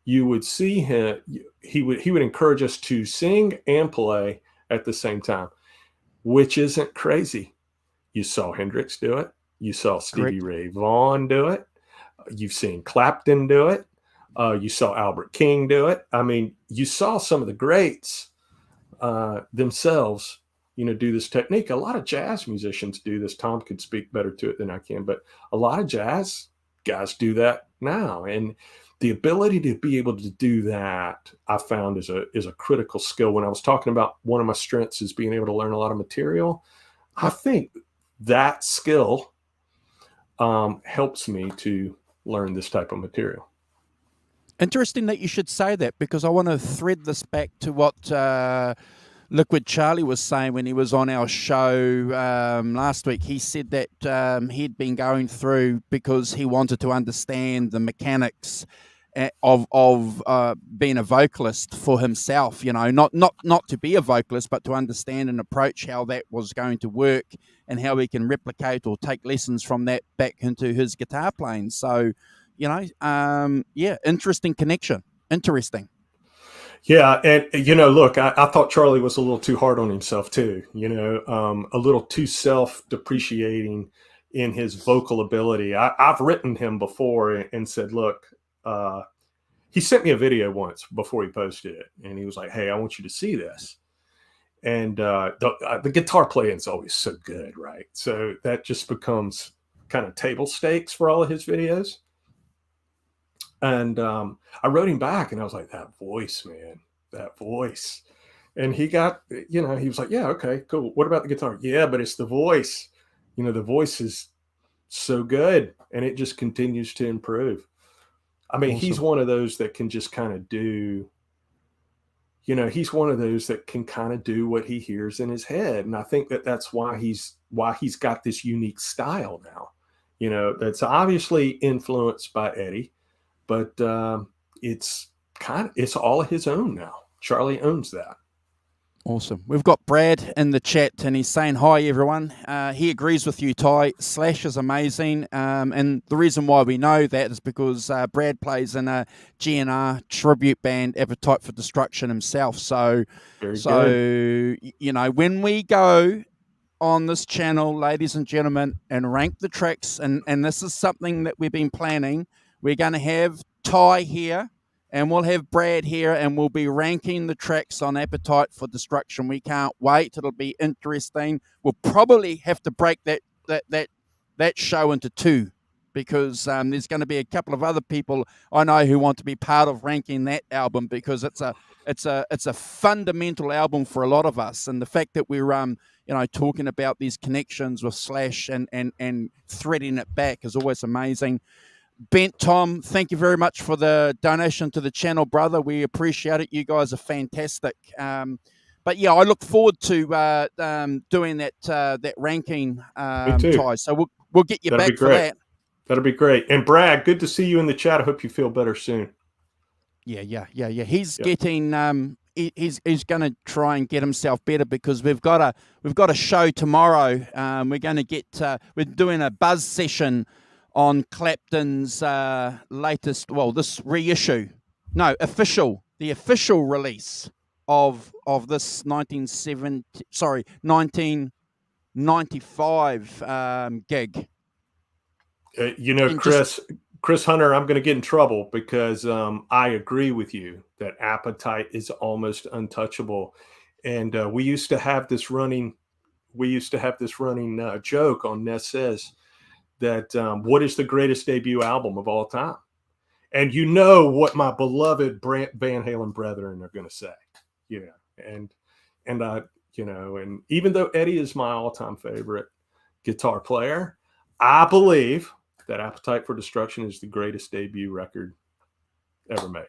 you would see him, he would encourage us to sing and play at the same time, which isn't crazy. You saw Hendrix do it. You saw Stevie Ray Vaughan do it. You've seen Clapton do it. You saw Albert King do it. I mean, you saw some of the greats themselves, do this technique. A lot of jazz musicians do this. Tom could speak better to it than I can, but a lot of jazz guys do that now. And the ability to be able to do that, I found is a critical skill. When I was talking about one of my strengths is being able to learn a lot of material, I think that skill helps me to learn this type of material. Interesting that you should say that, because I want to thread this back to what Liquid Charlie was saying when he was on our show last week. He said that he'd been going through, because he wanted to understand the mechanics of being a vocalist for himself, not to be a vocalist, but to understand and approach how that was going to work and how he can replicate or take lessons from that back into his guitar playing. So, interesting connection. Interesting. Yeah. And, look, I thought Charlie was a little too hard on himself too, a little too self-depreciating in his vocal ability. I've written him before and said, look, he sent me a video once before he posted it, and he was like, hey, I want you to see this. And the guitar playing is always so good, right? So that just becomes kind of table stakes for all of his videos. And I wrote him back, and I was like, that voice, man, that voice. And he got, he was like, yeah, okay, cool. What about the guitar? Yeah, but it's the voice. The voice is so good, and it just continues to improve. I mean, awesome. He's one of those that can just kind of do, he's one of those that can kind of do what he hears in his head. And I think that's why he's got this unique style now, that's obviously influenced by Eddie, but it's all his own now. Charlie owns that. Awesome. We've got Brad in the chat, and he's saying, hi, everyone. He agrees with you, Tye. Slash is amazing. And the reason why we know that is because Brad plays in a GNR tribute band, Appetite for Destruction himself. So, good. When we go on this channel, ladies and gentlemen, and rank the tracks, and this is something that we've been planning, we're going to have Tye here, and we'll have Brad here, and we'll be ranking the tracks on Appetite for Destruction. We can't wait. It'll be interesting. We'll probably have to break that show into two, because there's going to be a couple of other people I know who want to be part of ranking that album, because it's a fundamental album for a lot of us. And the fact that we're talking about these connections with Slash and threading it back is always amazing. Bent Tom, thank you very much for the donation to the channel, brother. We appreciate it. You guys are fantastic. But yeah, I look forward to doing that ranking, Tye. So we'll get you back for that. That'll be great. And Brad, good to see you in the chat. I hope you feel better soon. Yeah. He's getting he's going to try and get himself better, because we've got a show tomorrow. We're going to get we're doing a buzz session on Clapton's latest, this reissue, the official release of this 1970, sorry, 19 95 gig. And Chris Hunter, I'm going to get in trouble because I agree with you that Appetite is almost untouchable. And we used to have this running joke on Ness Says that what is the greatest debut album of all time? And you know what my beloved Van Halen brethren are going to say, and and even though Eddie is my all-time favorite guitar player, I believe that Appetite for Destruction is the greatest debut record ever made.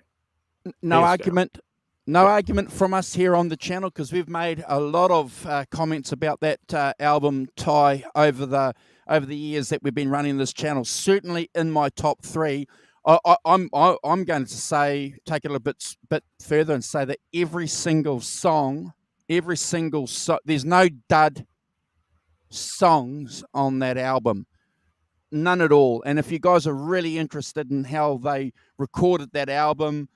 No argument. No argument from us here on the channel, because we've made a lot of comments about that album, Tye, over the years that we've been running this channel. Certainly in my top three. I'm going to say, take it a bit further and say that every single song, there's no dud songs on that album. None at all. And if you guys are really interested in how they recorded that album,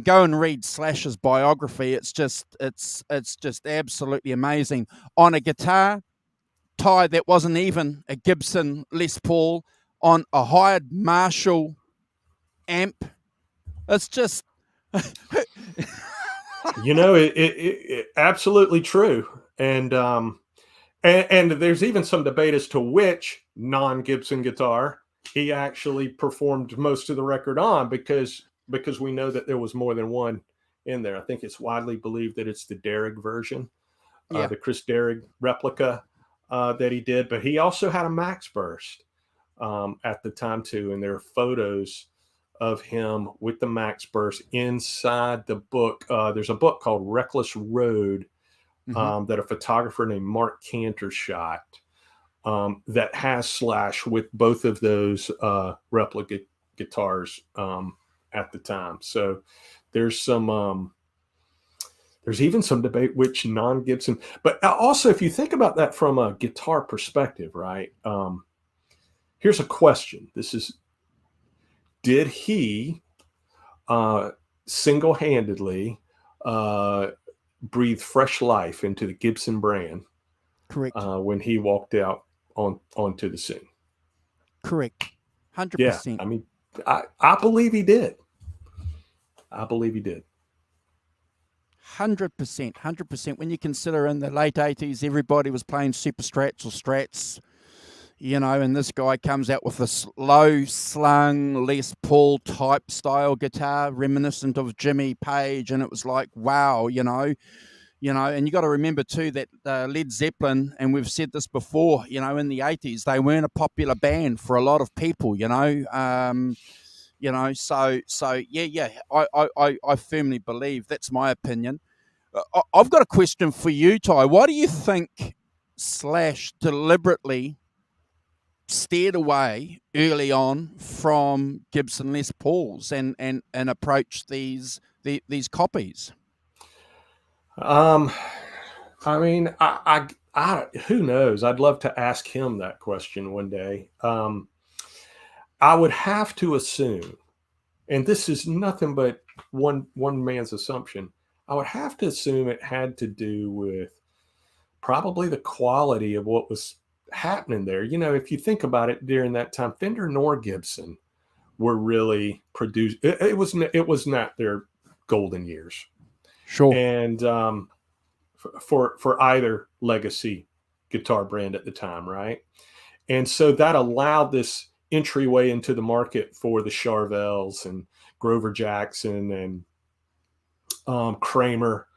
go and read Slash's biography. It's just absolutely amazing. On a guitar, Tye, that wasn't even a Gibson Les Paul, on a hired Marshall amp. It's just it absolutely true. And there's even some debate as to which non-Gibson guitar he actually performed most of the record on, because we know that there was more than one in there. I think it's widely believed that it's the Derrig version, the Chris Derrig replica that he did. But he also had a Max Burst at the time too, and there are photos of him with the Max Burst inside the book. There's a book called Reckless Road that a photographer named Mark Cantor shot that has Slash with both of those replica guitars at the time. So there's even some debate which non-Gibson, but also if you think about that from a guitar perspective, right? Here's a question. Did he single-handedly breathe fresh life into the Gibson brand? Correct. When he walked out onto the scene? Correct. 100%. Yeah, I mean, I believe he did. 100%. When you consider in the late 80s, everybody was playing Super Strats or Strats, and this guy comes out with this low slung Les Paul type style guitar reminiscent of Jimmy Page. And it was like, wow, and you got to remember too that Led Zeppelin, and we've said this before, in the 80s, they weren't a popular band for a lot of people, so yeah, I firmly believe, that's my opinion. I've got a question for you, Tye. Why do you think Slash deliberately steered away early on from Gibson Les Pauls and approached these copies? I mean, I who knows? I'd love to ask him that question one day. I would have to assume, and this is nothing but one man's assumption, I would have to assume it had to do with probably the quality of what was happening there. If you think about it, during that time, Fender nor Gibson were really produced. It was not their golden years. Sure. And for either legacy guitar brand at the time, right? And so that allowed this entryway into the market for the Charvels and Grover Jackson and Kramer,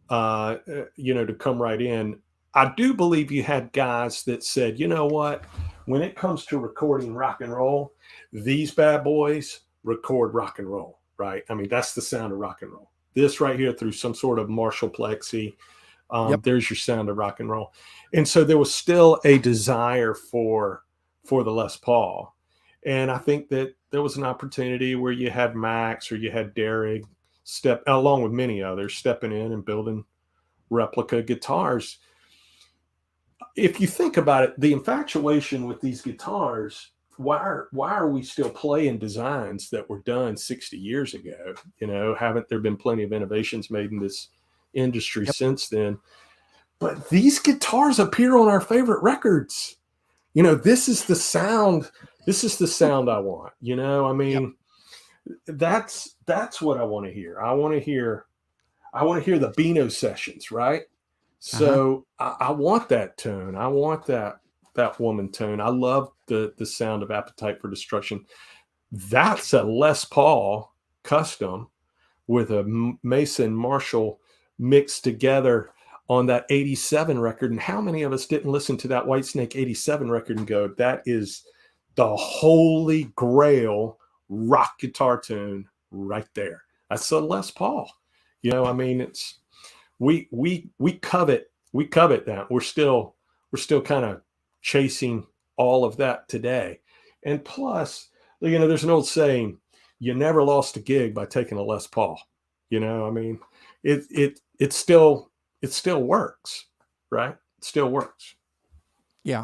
to come right in. I do believe you had guys that said, you know what, when it comes to recording rock and roll, these bad boys record rock and roll, right? I mean, that's the sound of rock and roll. This right here through some sort of Marshall Plexi, there's your sound of rock and roll. And so there was still a desire for the Les Paul. And I think that there was an opportunity where you had Max or you had Derrig along with many others, stepping in and building replica guitars. If you think about it, the infatuation with these guitars, why are we still playing designs that were done 60 years ago? Haven't there been plenty of innovations made in this industry since then? but these guitars appear on our favorite records. This is the sound. This is the sound I want. I mean, that's what I want to hear. I want to hear the Beano sessions, right? So I want that tone. I want that woman tone. I love the sound of Appetite for Destruction. That's a Les Paul custom with a Mason Marshall mixed together on that 87 record. And how many of us didn't listen to that Whitesnake 87 record and go, that is the holy grail rock guitar tune right there. That's a Les Paul. I mean, it's we covet that. We're still kind of chasing all of that today. And plus, there's an old saying, you never lost a gig by taking a Les Paul. I mean, it still works, right? It still works. Yeah,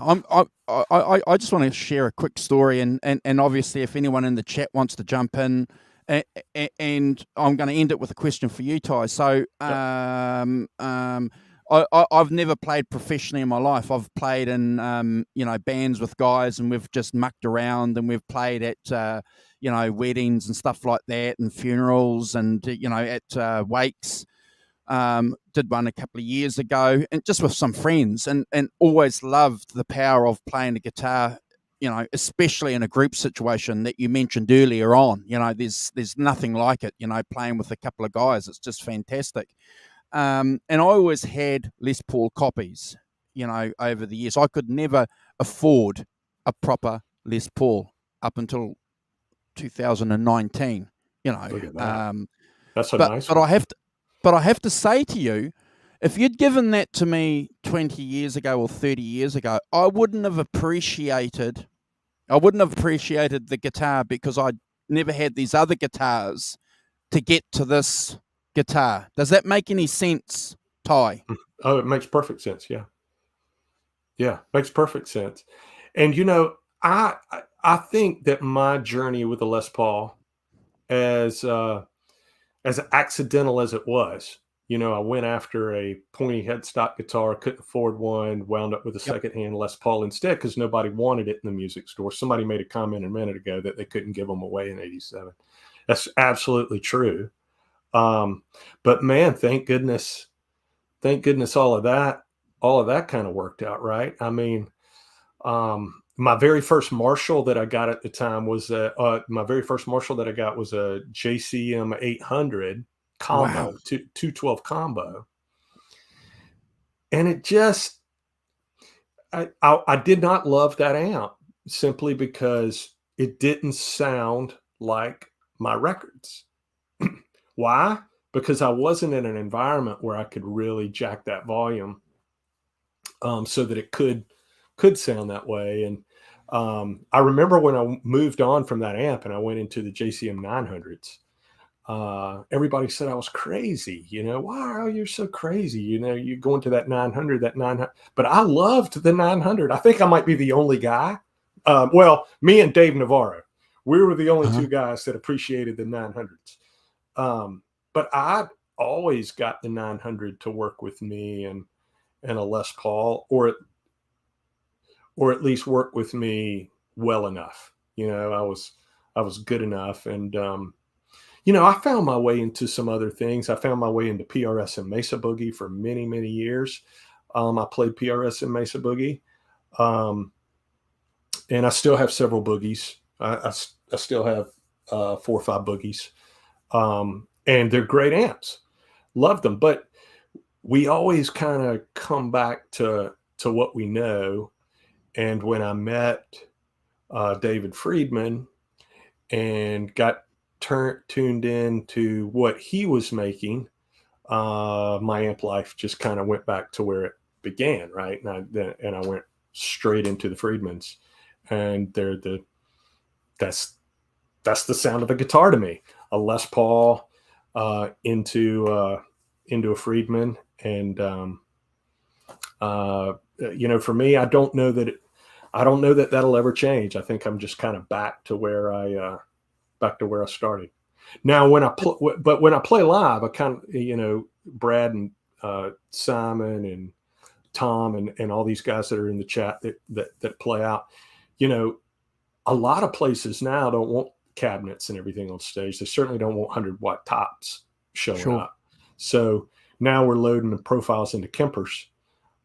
I just want to share a quick story, and obviously, if anyone in the chat wants to jump in, and I'm going to end it with a question for you, Tye. So, I've never played professionally in my life. I've played in bands with guys, and we've just mucked around, and we've played at weddings and stuff like that, and funerals, and at wakes. Did one a couple of years ago, and just with some friends, and always loved the power of playing the guitar, especially in a group situation that you mentioned earlier on. There's nothing like it, playing with a couple of guys. It's just fantastic. And I always had Les Paul copies, over the years. I could never afford a proper Les Paul up until 2019, Look at that. That's nice one. But I have to say to you, if you'd given that to me 20 years ago or 30 years ago, I wouldn't have appreciated the guitar, because I never had these other guitars to get to this guitar. Does that make any sense, Tye? Oh, it makes perfect sense. Yeah, makes perfect sense. And I think that my journey with the Les Paul, as accidental as it was, I went after a pointy headstock guitar, couldn't afford one, wound up with a secondhand Les Paul instead because nobody wanted it in the music store. Somebody made a comment a minute ago that they couldn't give them away in '87. That's absolutely true. But man, thank goodness all of that kind of worked out, right? I mean, my very first Marshall that I got at the time was my very first Marshall that I got was a JCM 800 combo, 212 combo, and it just I did not love that amp simply because it didn't sound like my records. Why? Because I wasn't in an environment where I could really jack that volume so that it could sound that way. And I remember when I moved on from that amp and I went into the JCM 900s, everybody said I was crazy. Wow, you're so crazy. You're going to that 900, but I loved the 900. I think I might be the only guy. Well, me and Dave Navarro, we were the only two guys that appreciated the 900s. But I always got the 900 to work with me and a Les Paul, or at least work with me well enough. I was good enough. And, I found my way into some other things. I found my way into PRS and Mesa Boogie for many, many years. I played PRS and Mesa Boogie. And I still have several boogies. I still have 4 or 5 boogies. And they're great amps. Love them. But we always kind of come back to what we know. And when I met David Friedman and got tuned in to what he was making, my amp life just kind of went back to where it began, right? And I went straight into the Friedmans, and that's the sound of a guitar to me. A Les Paul into a Friedman, and for me, I don't know that that'll ever change. I think I'm just kind of back to where I started. Now, when I play live, I kind of, Brad and Simon and Tom and all these guys that are in the chat that play out, you know, a lot of places now don't want cabinets and everything on stage. They certainly don't want 100-watt tops showing up. So now we're loading the profiles into Kempers,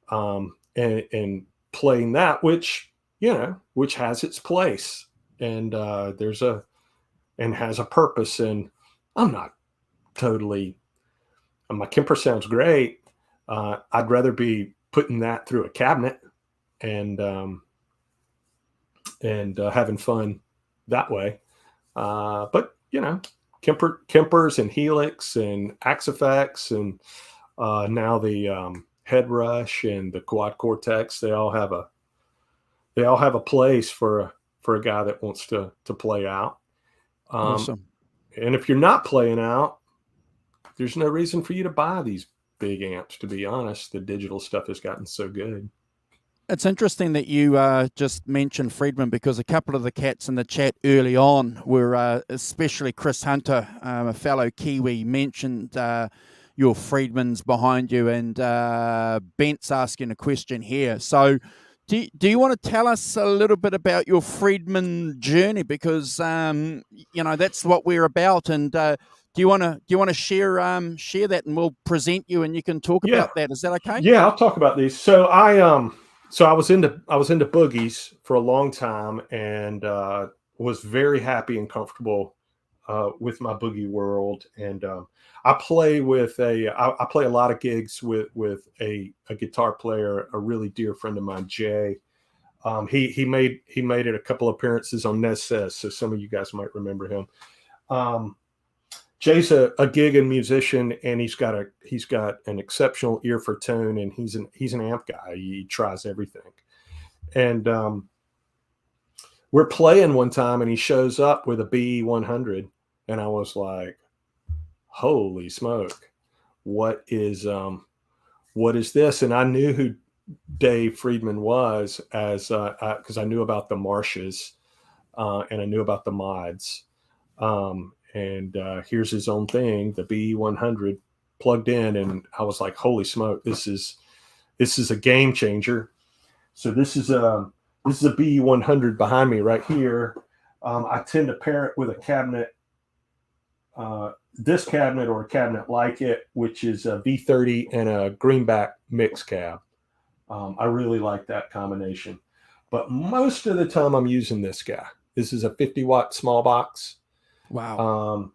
and playing that, which, you know, which has its place, and has a purpose. And I'm not totally, my Kemper sounds great. I'd rather be putting that through a cabinet and having fun that way. But, you know, Kempers and Helix and Axifex and now the Head Rush and the Quad Cortex, they all have a place for a guy that wants to play out. Awesome. And if you're not playing out, there's no reason for you to buy these big amps, to be honest. The digital stuff has gotten so good. It's interesting that you just mentioned Friedman, because a couple of the cats in the chat early on were, especially Chris Hunter, a fellow Kiwi, mentioned your Friedman's behind you, and Bent's asking a question here. So do you want to tell us a little bit about your Friedman journey? Because, you know, that's what we're about. And do you want to share that, and we'll present you and you can talk about that. Is that okay? Yeah, I'll talk about these. So I was into boogies for a long time, and was very happy and comfortable with my boogie world. And I play a lot of gigs with a guitar player, a really dear friend of mine, Jay. He made it a couple appearances on Nez Says, so some of you guys might remember him. Jay's a gigging musician, and he's got an exceptional ear for tone, and he's an amp guy. He tries everything. And we're playing one time, and he shows up with a BE100, and I was like, "Holy smoke! What is this?" And I knew who Dave Friedman was, as because I knew about the Marshes, and I knew about the mods. And here's his own thing, the BE100 plugged in, and I was like, "Holy smoke! This is a game changer." So this is a BE100 behind me right here. I tend to pair it with a cabinet, this cabinet or a cabinet like it, which is a V30 and a greenback mix cab. I really like that combination. But most of the time I'm using this guy. This is a 50-watt small box. Wow.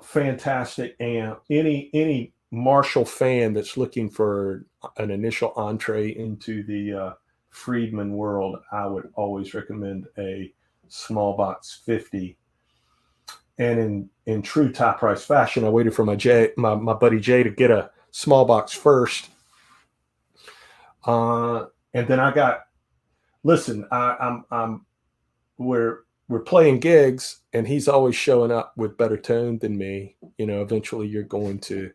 Fantastic amp. Any Marshall fan that's looking for an initial entree into the Friedman world, I would always recommend a small box 50. And in true Tye Price fashion, I waited for my buddy Jay to get a small box first. And then we're playing gigs, and he's always showing up with better tone than me. You know, eventually you're going to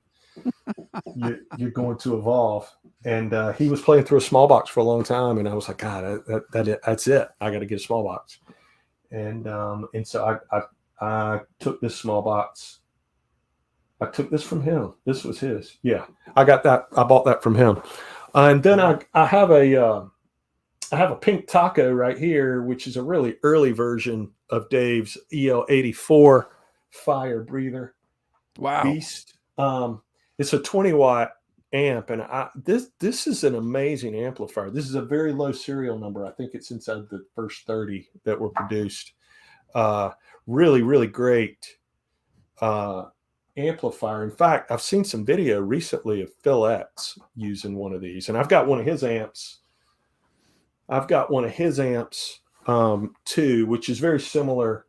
evolve. And he was playing through a small box for a long time, and I was like, God, that's it. I got to get a small box. And so I took this small box. I took this from him. This was his. Yeah, I got that. I bought that from him. And then I have a pink taco right here, which is a really early version of Dave's EL84 fire breather. Wow. Beast. It's a 20-watt amp, and this is an amazing amplifier. This is a very low serial number. I think it's inside the first 30 that were produced. Really, really great amplifier. In fact, I've seen some video recently of Phil X using one of these, and I've got one of his amps. Too, which is very similar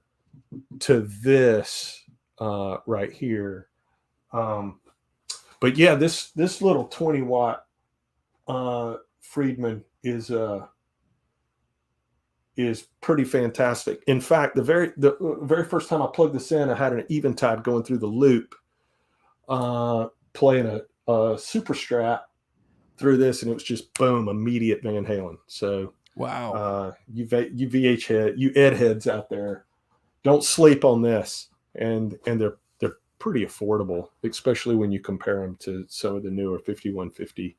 to this right here. But yeah, this little 20-watt Friedman is pretty fantastic. In fact, the very first time I plugged this in, I had an Eventide going through the loop, playing a Super Strat through this, and it was just boom, immediate Van Halen. So wow, you Ed heads out there, don't sleep on this, and they're pretty affordable, especially when you compare them to some of the newer 5150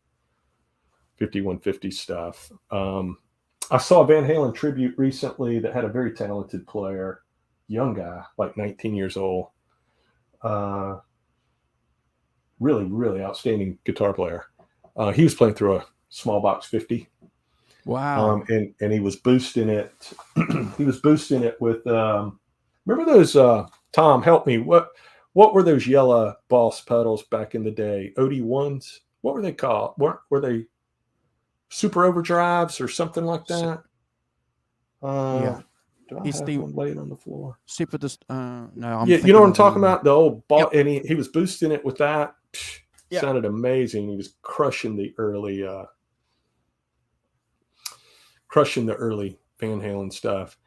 5150 stuff. I saw a Van Halen tribute recently that had a very talented player, young guy, like 19 years old. Really, really outstanding guitar player. He was playing through a small box 50. Wow. And he was boosting it. He was boosting it with, remember those, Tom, help me. What were those yellow Boss pedals back in the day? OD1s? What were they called? Were they super overdrives or something like that? Yeah. Do I It's have the one laying on the floor? separatist. No, I'm Yeah, you know thinking what I'm of talking the. about? The old ball, Yep. and he was boosting it with that. Yep. Sounded amazing. He was crushing the early Van Halen stuff.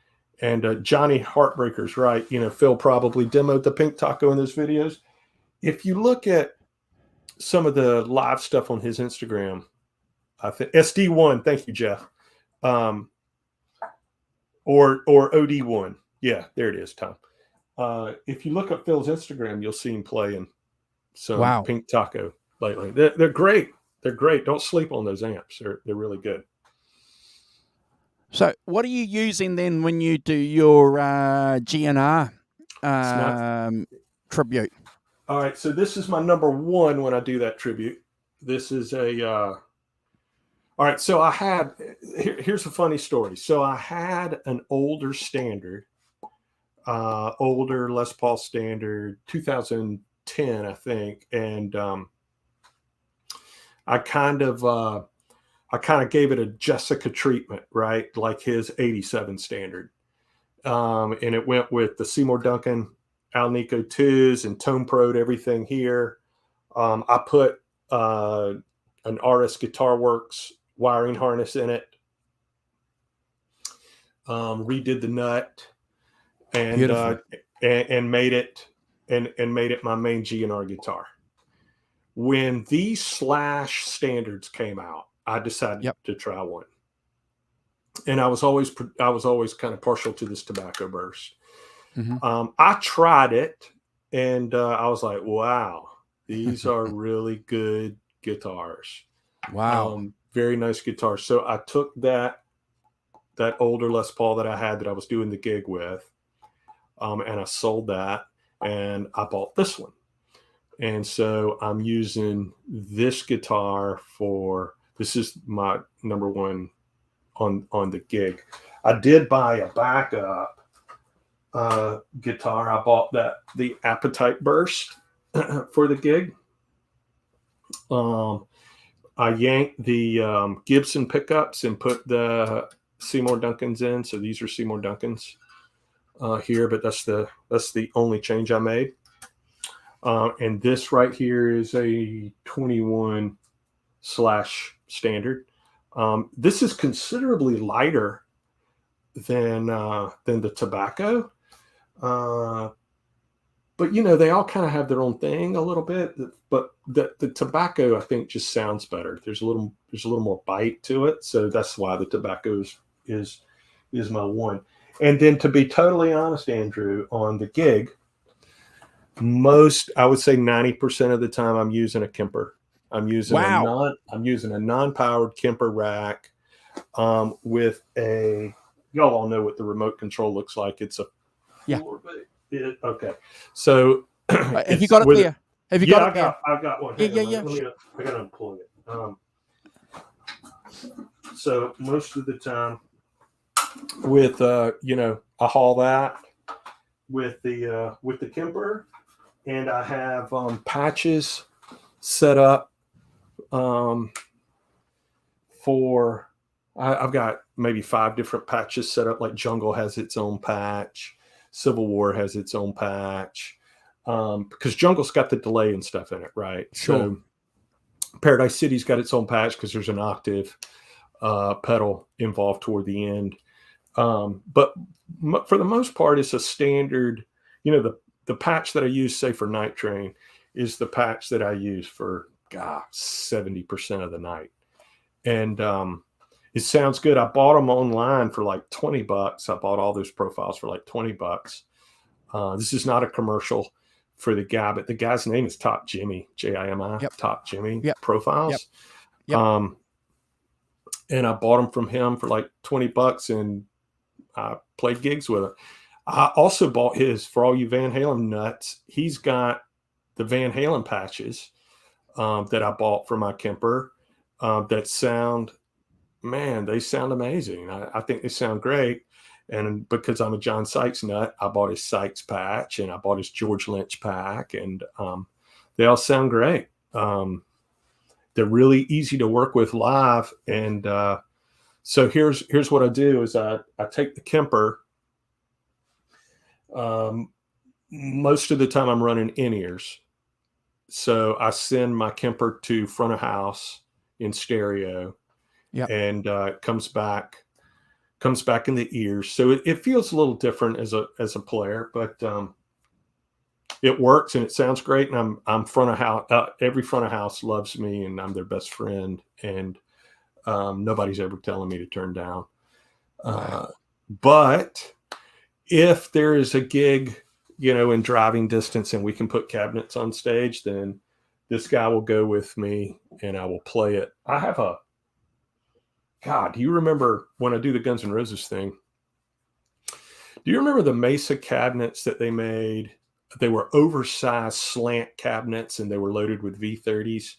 And Johnny Heartbreaker's right. You know, Phil probably demoed the Pink Taco in those videos. If you look at some of the live stuff on his Instagram, I think SD1. Thank you, Jeff. Or OD1. Yeah, there it is, Tom. If you look up Phil's Instagram, you'll see him playing some Wow. Pink Taco lately. They're great. They're great. Don't sleep on those amps. They're really good. So, what are you using then when you do your GNR tribute? All right, so this is my number one when I do that tribute. This is a all right, so I had here's a funny story. So I had an older standard, older Les Paul standard, 2010, I think, and I kind of gave it a Jessica treatment, right? Like his 87 standard. And it went with the Seymour Duncan Alnico 2s and Tone Pro'd everything here. I put an RS Guitar Works wiring harness in it, redid the nut, and made it my main G&R guitar. When these Slash standards came out, I decided to try one, and I was always kind of partial to this Tobacco Burst. Mm-hmm. I tried it, and I was like, wow, these are really good guitars. Wow. Very nice guitar. So I took that older Les Paul that I had that I was doing the gig with, and I sold that, and I bought this one. And so I'm using this guitar this is my number one on the gig. I did buy a backup guitar. I bought the Appetite Burst for the gig. I yanked the Gibson pickups and put the Seymour Duncans in. So these are Seymour Duncans here, but that's the only change I made. And this right here is a 21 Slash standard. This is considerably lighter than the Tobacco. But you know, they all kind of have their own thing a little bit, but the Tobacco, I think, just sounds better. There's a little more bite to it. So that's why the Tobacco is my one. And then, to be totally honest, Andrew, on the gig, I would say 90% of the time I'm using a Kemper. I'm using a non-powered Kemper rack with y'all all know what the remote control looks like. It's a okay. So have you got it there? Have you got it there? I've got one. Yeah. I got to unplug it. So most of the time with I haul that with the Kemper, and I have patches set up for I've got maybe 5 different patches set up. Like Jungle has its own patch, Civil War has its own patch, because Jungle's got the delay and stuff in it, right? Sure. So Paradise City's got its own patch because there's an octave pedal involved toward the end. But for the most part, it's a standard. The patch that I use, say, for Night Train, is the patch that I use for 70% of the night. And it sounds good. I bought them online for like $20. I bought all those profiles for like $20. This is not a commercial for the guy, but the guy's name is Top Jimmy, Jimi, Top Jimmy Profiles. Yep. and I bought them from him for like $20, and I played gigs with him. I also bought his, for all you Van Halen nuts. He's got the Van Halen patches that I bought for my Kemper that sound, man, they sound amazing. I think they sound great. And because I'm a John Sykes nut, I bought his Sykes patch and I bought his George Lynch pack, and they all sound great. They're really easy to work with live. And so here's what I do is I take the Kemper. Most of the time I'm running in-ears. So I send my Kemper to front of house in stereo. Yep. And comes back in the ears. So it feels a little different as a player, but it works and it sounds great. And I'm front of house. Every front of house loves me, and I'm their best friend. And nobody's ever telling me to turn down. But if there is a gig, in driving distance and we can put cabinets on stage, then this guy will go with me and I will play it. I have God, do you remember when I do the Guns N' Roses thing? Do you remember the Mesa cabinets that they made? They were oversized slant cabinets and they were loaded with V30s.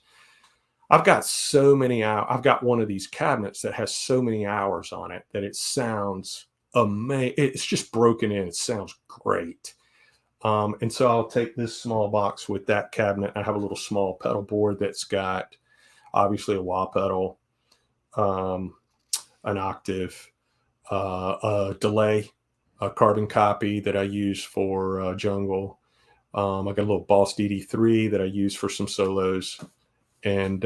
I've got so many hours. I've got one of these cabinets that has so many hours on it that it sounds amazing. It's just broken in. It sounds great. And so I'll take this small box with that cabinet. I have a little small pedal board that's got obviously a wah pedal, an octave, a delay, a carbon copy that I use for jungle. I got a little Boss DD3 that I use for some solos, and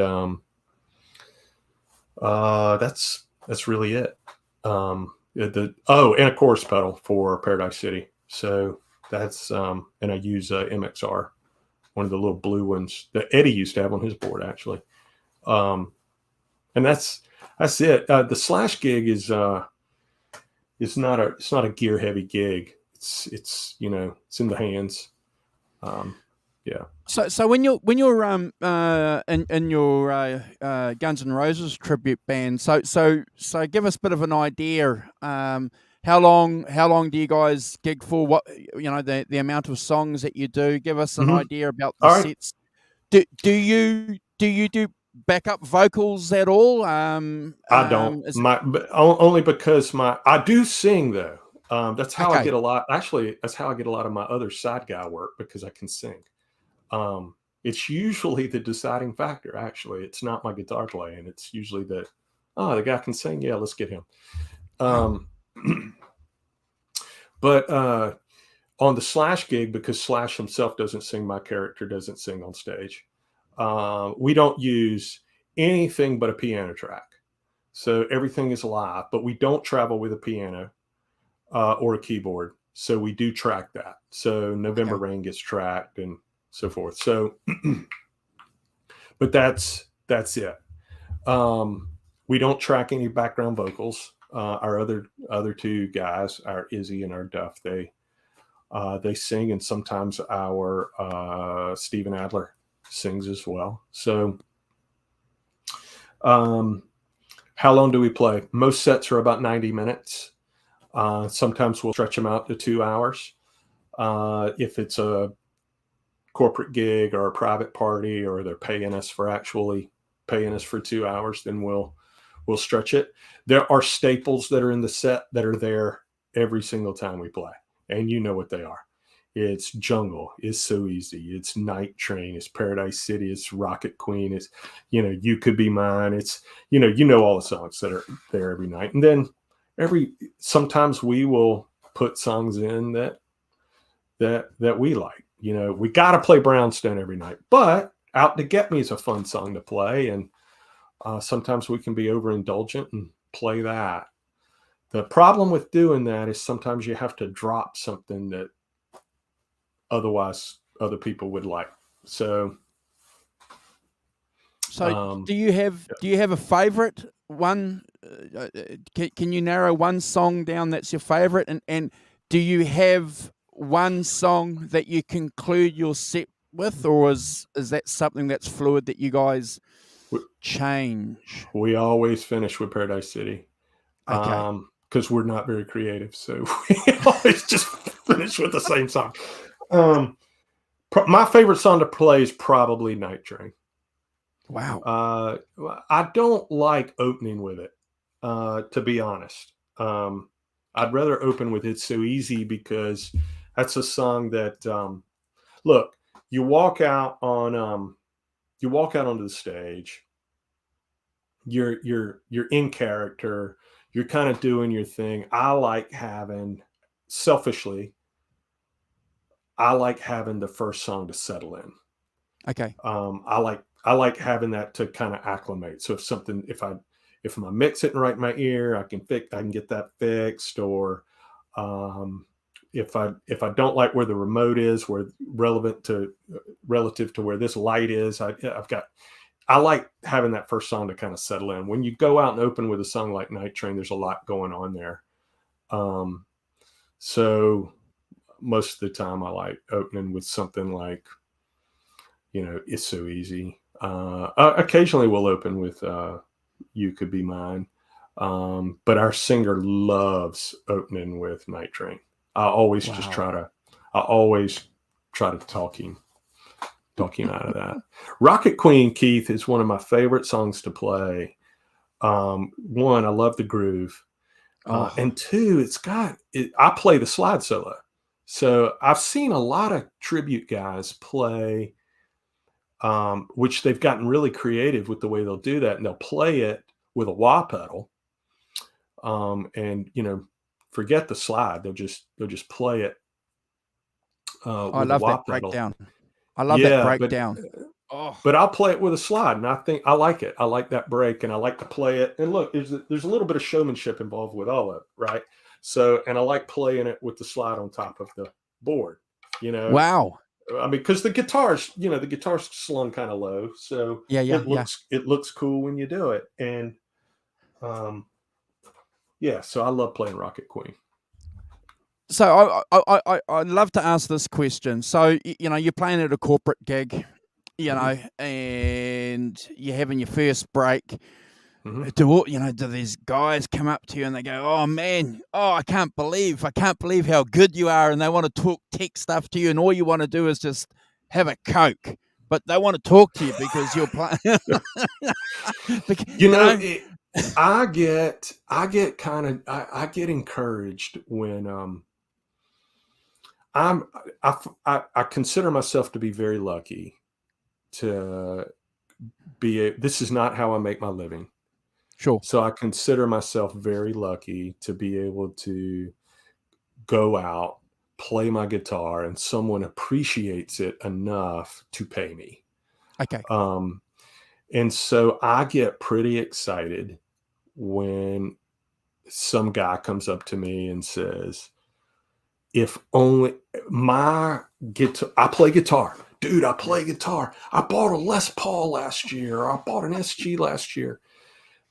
that's really it. And a chorus pedal for Paradise City. So that's and I use MXR, one of the little blue ones that Eddie used to have on his board actually. And that's it. The Slash gig is not a gear heavy gig. It's in the hands. Yeah. So when you're in your Guns N' Roses tribute band, so give us a bit of an idea. How long do you guys gig for? What the amount of songs that you do? Give us an idea about the sets. Do you do backup vocals at all? I don't. Only because I do sing though. That's how I get a lot. Actually, that's how I get a lot of my other side guy work, because I can sing. It's usually the deciding factor. Actually, it's not my guitar playing. It's usually the guy can sing. Yeah, let's get him. But on the Slash gig, because Slash himself doesn't sing, my character doesn't sing on stage. We don't use anything but a piano track. So everything is live, but we don't travel with a piano or a keyboard. So we do track that. So November Rain gets tracked and so forth. So, but that's it. We don't track any background vocals. Our other two guys, our Izzy and our Duff, they sing, and sometimes our Steven Adler sings as well. So how long do we play? Most sets are about 90 minutes. Sometimes we'll stretch them out to 2 hours. If it's a corporate gig or a private party, or they're paying us for 2 hours, then we'll stretch it. There are staples that are in the set that are there every single time we play, and you know what they are. It's Jungle, it's So Easy, it's Night Train, it's Paradise City, it's Rocket Queen, it's You Could Be Mine. It's all the songs that are there every night. And then sometimes we will put songs in that we like. We got to play Brownstone every night, but Out to Get Me is a fun song to play, and sometimes we can be overindulgent and play that. The problem with doing that is sometimes you have to drop something that otherwise other people would like. So do you have a favorite one? Can you narrow one song down that's your favorite, and do you have one song that you conclude your set with, or is that something that's fluid that you guys change? We always finish with Paradise City. Okay. Because we're not very creative, so we always just finish with the same song. My favorite song to play is probably Night Train. Wow. I don't like opening with it, to be honest. I'd rather open with It's So Easy because that's a song that look, you walk out on you walk out onto the stage, you're in character, you're kind of doing your thing. Selfishly, I like having the first song to settle in. Okay. I like having that to kind of acclimate. So if my mix isn't right in my ear, I can get that fixed. Or if I don't like where the remote is, where relative to where this light is, I like having that first song to kind of settle in. When you go out and open with a song like Night Train, there's a lot going on there. So most of the time I like opening with something like, It's So Easy. Occasionally we'll open with You Could Be Mine. But our singer loves opening with Night Train. I always try to talk him out of that. Rocket Queen, Keith, is one of my favorite songs to play. One, I love the groove. And two, I play the slide solo. So I've seen a lot of tribute guys play, which they've gotten really creative with the way they'll do that. And they'll play it with a wah pedal. And forget the slide. They'll just play it I with a love wah that pedal. breakdown. I love that Yeah, breakdown. but I'll play it with a slide, and I think I like it. I like that break, and I like to play it. And look, there's a little bit of showmanship involved with all of it, right? So, and I like playing it with the slide on top of the board. Wow. I mean, because the guitar's slung kind of low, so Yeah. it looks cool when you do it. And yeah, so I love playing Rocket Queen. So I'd love to ask this question. So you're playing at a corporate gig, and you're having your first break. Mm-hmm. Do these guys come up to you and they go, "Oh man, I can't believe how good you are," and they want to talk tech stuff to you, and all you want to do is just have a Coke, but they want to talk to you because you're playing. I get encouraged when I consider myself to be very lucky to this is not how I make my living. Sure. So I consider myself very lucky to be able to go out, play my guitar, and someone appreciates it enough to pay me. Okay. And so I get pretty excited when some guy comes up to me and says, if only my guitar, I play guitar. Dude, I play guitar. I bought a Les Paul last year. Or I bought an SG last year.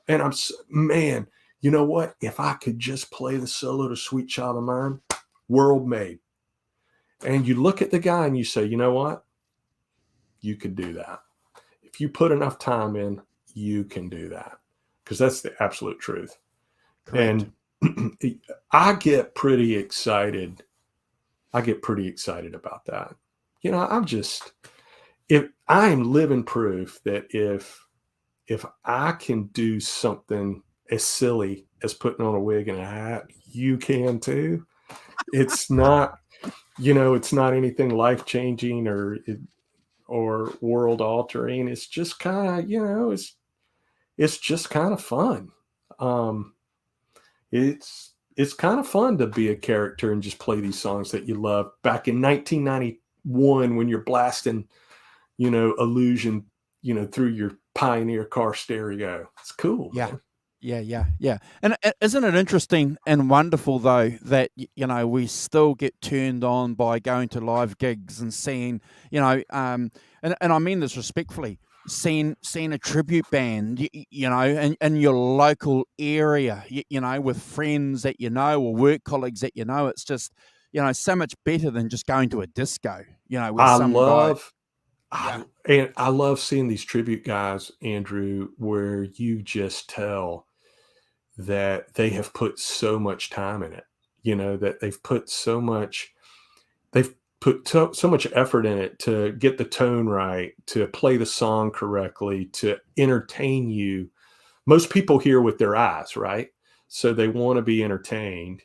And man, you know what? If I could just play the solo to Sweet Child of Mine, world made. And you look at the guy and you say, you know what? You could do that. If you put enough time in, you can do that. Because that's the absolute truth. Correct. And I get pretty excited. About that. If I am living proof that if I can do something as silly as putting on a wig and a hat, you can too. It's not, it's not anything life-changing or world altering. It's just kind of, it's just kind of fun. It's kind of fun to be a character and just play these songs that you love. Back in 1991, when you're blasting, Illusion, through your Pioneer car stereo. It's cool. Yeah. Man. Yeah. And isn't it interesting and wonderful though that we still get turned on by going to live gigs and seeing, and I mean this respectfully, seeing a tribute band, in your local area, with friends that or work colleagues that it's just, so much better than just going to a disco, with I some guy. love Yeah. And I love seeing these tribute guys, Andrew, where you just tell that they have put so much time in it. That they've put so much effort in it to get the tone right, to play the song correctly, to entertain you. Most people hear with their eyes, right? So they want to be entertained,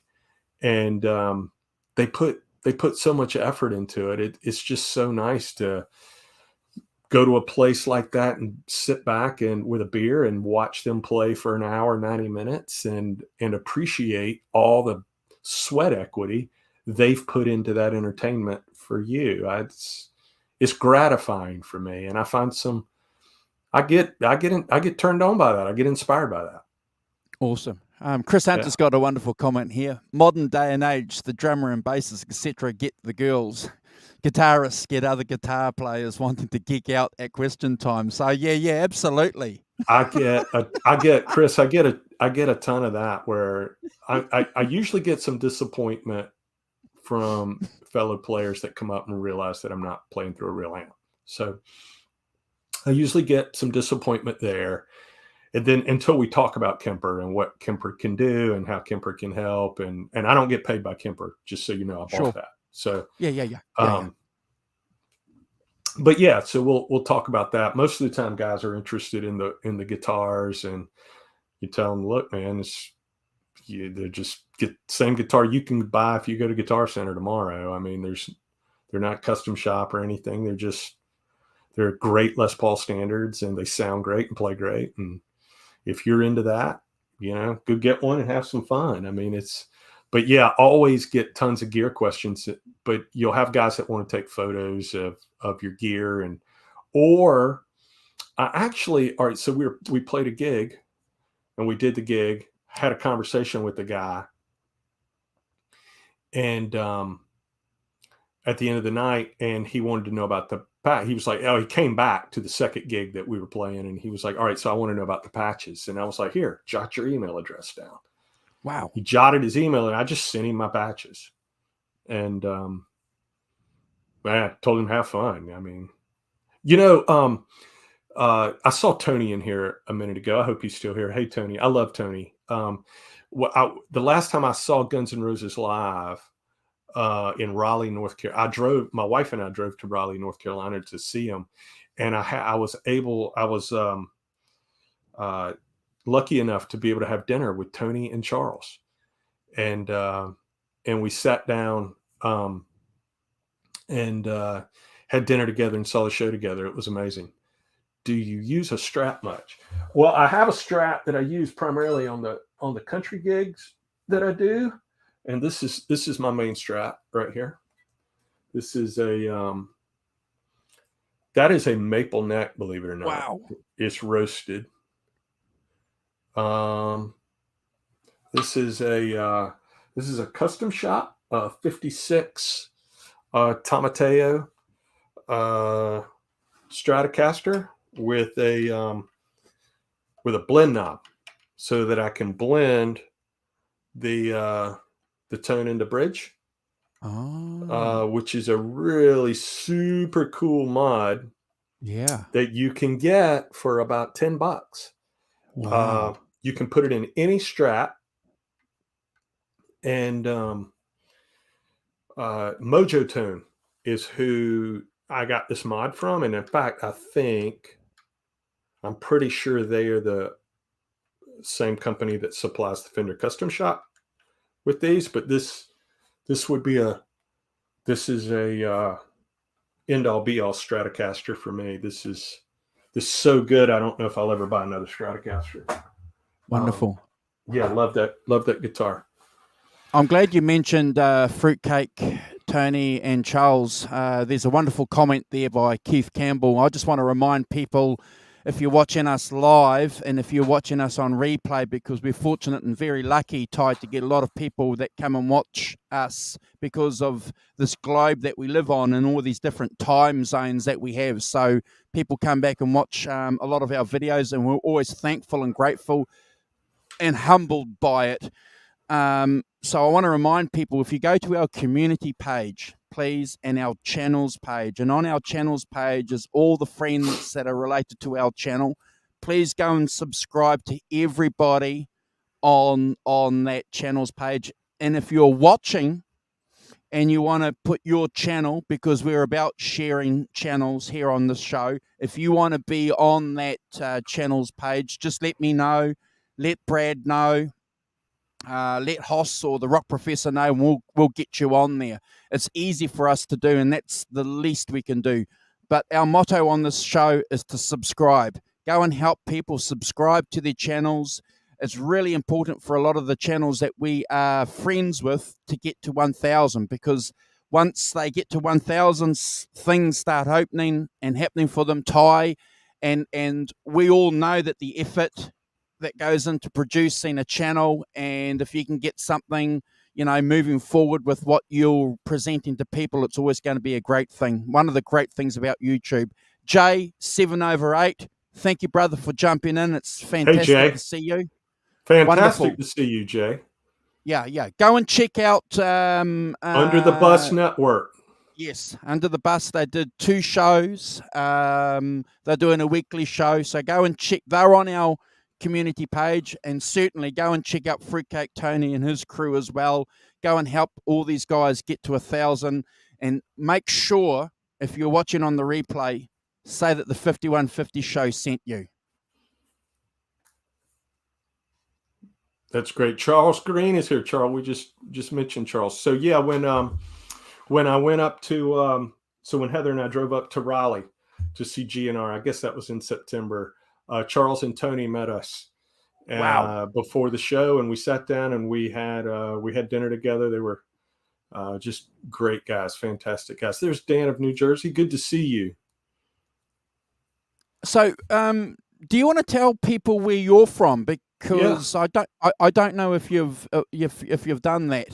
and they put so much effort into it. It's just so nice to go to a place like that and sit back and with a beer and watch them play for an hour, 90 minutes, and appreciate all the sweat equity they've put into that entertainment for you. It's gratifying for me, and I find I get turned on by that. I get inspired by that. Awesome. Chris Yeah. Hunter's got a wonderful comment here. Modern day and age, the drummer and bassist, etc., get the girls. Guitarists get other guitar players wanting to geek out at question time. So yeah, absolutely. I get Chris. I get a ton of that where I usually get some disappointment from fellow players that come up and realize that I'm not playing through a real amp. So I usually get some disappointment there. And then until we talk about Kemper and what Kemper can do and how Kemper can help, and I don't get paid by Kemper, just so you know, I bought that. So Yeah. But yeah, so we'll talk about that. Most of the time, guys are interested in the guitars, and you tell them, look, man, they're just get same guitar you can buy if you go to Guitar Center tomorrow. I mean, they're not custom shop or anything. They're great Les Paul standards, and they sound great and play great. And if you're into that, go get one and have some fun. I mean, but yeah, always get tons of gear questions, but you'll have guys that want to take photos of your gear or actually, all right. So we played a gig, and we did the gig, had a conversation with the guy, and at the end of the night, and he wanted to know about the patch. He was like, he came back to the second gig that we were playing, and he was like, all right, so I want to know about the patches. And I was like, here, jot your email address down. Wow. He jotted his email, and I just sent him my patches. And I told him have fun. I mean, I saw Tony in here a minute ago. I hope he's still here. Hey, Tony. I love Tony. The last time I saw Guns N' Roses live in Raleigh, North Carolina, my wife and I drove to Raleigh, North Carolina to see him. And I was lucky enough to be able to have dinner with Tony and Charles. And we sat down and had dinner together and saw the show together. It was amazing. Do you use a Strat much? Well, I have a Strat that I use primarily on the country gigs that I do, and this is my main Strat right here. This is that is a maple neck, believe it or not. Wow. It's roasted. This is a custom shop, 56 Tomateo Stratocaster with a blend knob, so that I can blend the tone into bridge, which is a really super cool mod. Yeah. That you can get for about $10. Wow. You can put it in any Strat, and Mojo Tone is who I got this mod from, and in fact, I'm pretty sure they are the same company that supplies the Fender Custom Shop with these. But this is a end all be all Stratocaster for me. This is so good. I don't know if I'll ever buy another Stratocaster. Wonderful. Yeah, love that guitar. I'm glad you mentioned Fruitcake, Tony and Charles. There's a wonderful comment there by Keith Campbell. I just want to remind people, if you're watching us live and if you're watching us on replay, because we're fortunate and very lucky, Tye, to get a lot of people that come and watch us because of this globe that we live on and all these different time zones that we have. So people come back and watch a lot of our videos, and we're always thankful and grateful and humbled by it. So I want to remind people, if you go to our community page, please, and our channels page. And on our channels page is all the friends that are related to our channel. Please go and subscribe to everybody on that channels page. And if you're watching and you want to put your channel, because we're about sharing channels here on this show, if you want to be on that channels page, just let me know, let Brad know, let Hoss or the Rock Professor know, and we'll get you on there. It's easy for us to do, and that's the least we can do. But our motto on this show is to subscribe. Go and help people subscribe to their channels. It's really important for a lot of the channels that we are friends with to get to 1,000, because once they get to 1,000, things start opening and happening for them, Tye. And we all know that the effort that goes into producing a channel, and if you can get something, moving forward with what you're presenting to people, it's always going to be a great thing. One of the great things about YouTube. Jay, 7/8, thank you, brother, for jumping in. It's fantastic to see you. Fantastic Wonderful to see you, Jay. Yeah. Go and check out Under the Bus Network. Yes, Under the Bus. They did 2 shows. They're doing a weekly show, so go and check. They're on our community page, and certainly go and check out Fruitcake Tony and his crew as well. Go and help all these guys get to 1,000, and make sure, if you're watching on the replay, say that the 5150 show sent you. That's great. Charles Green is here. Charles, we just mentioned Charles. So yeah, when I went up to so when Heather and I drove up to Raleigh to see GNR, I guess that was in September. Charles and Tony met us before the show, and we sat down and we had dinner together. They were just great guys, fantastic guys. There's Dan of New Jersey. Good to see you. So, do you want to tell people where you're from? Because I don't know if you've done that.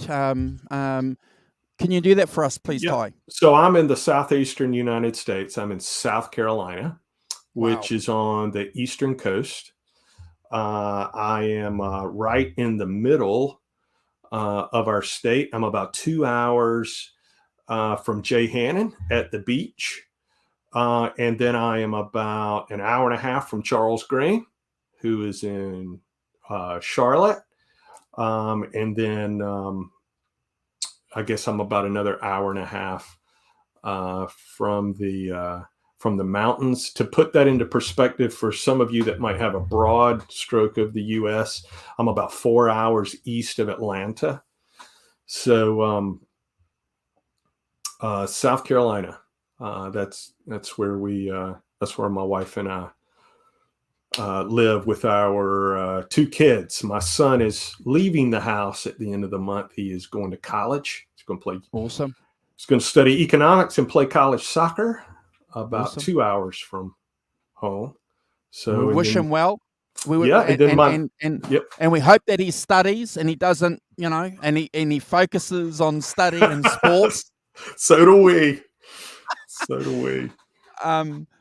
Can you do that for us, please, Tye? So I'm in the southeastern United States. I'm in South Carolina, which is on the eastern coast. I am right in the middle of our state. I'm about 2 hours from Jay Hannon at the beach. And then I am about an hour and a half from Charles Green, who is in Charlotte. And then I guess I'm about another hour and a half from the mountains. To put that into perspective for some of you that might have a broad stroke of the U.S., I'm about 4 hours east of Atlanta. So South Carolina, that's where that's where my wife and I live with our 2 kids. My son is leaving the house at the end of the month. He is going to college. He's going to play. Awesome. He's going to study economics and play college soccer about 2 hours from home. So we wish him well. And we hope that he studies and he doesn't, and he focuses on study and sports. So do we. So do we.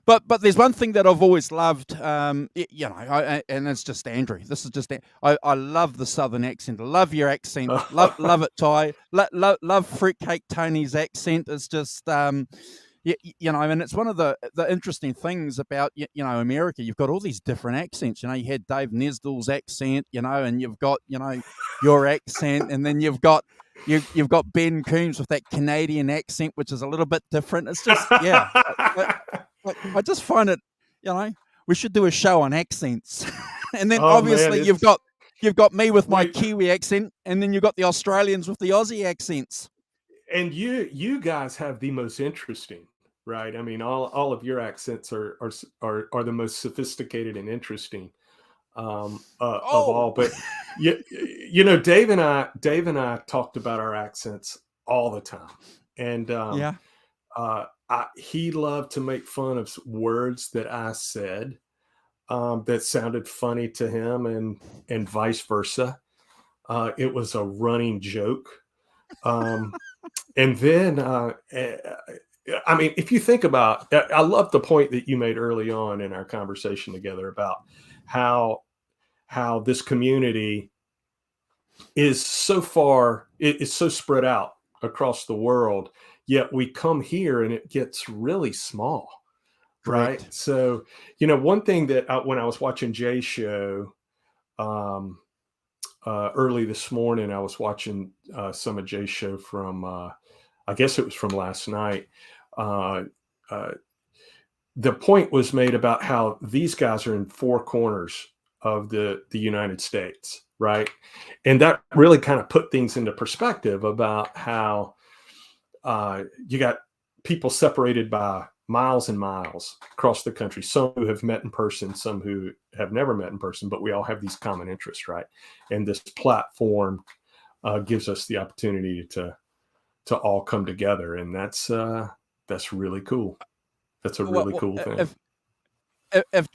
But there's one thing that I've always loved, and it's just Andrew. This is just I love the Southern accent. I love your accent. love it, Tye. Love Fruitcake Tony's accent. It's just and it's one of the interesting things about America. You've got all these different accents. You had Dave Nesdall's accent, and you've got your accent, and then you've got Ben Coombs with that Canadian accent, which is a little bit different. It's just I just find it, we should do a show on accents. And then obviously you've got me with my Kiwi accent, and then you've got the Australians with the Aussie accents. And you guys have the most interesting, right? I mean, all of your accents are the most sophisticated and interesting of all. But Dave and I talked about our accents all the time, and he loved to make fun of words that I said that sounded funny to him, and vice versa. It was a running joke. And then, I mean, if you think about, I love the point that you made early on in our conversation together about how this community is so far, it's so spread out across the world, Yet we come here and it gets really small, right? Correct. So, one thing that when I was watching Jay's show um, early this morning, I was watching some of Jay's show from, I guess it was from last night. Uh, uh, the point was made about how these guys are in four corners of the United States, right? And that really kind of put things into perspective about how you got people separated by miles and miles across the country, some who have met in person, some who have never met in person, but we all have these common interests, right? And this platform gives us the opportunity to all come together, and that's really cool. That's a really Well, cool thing. if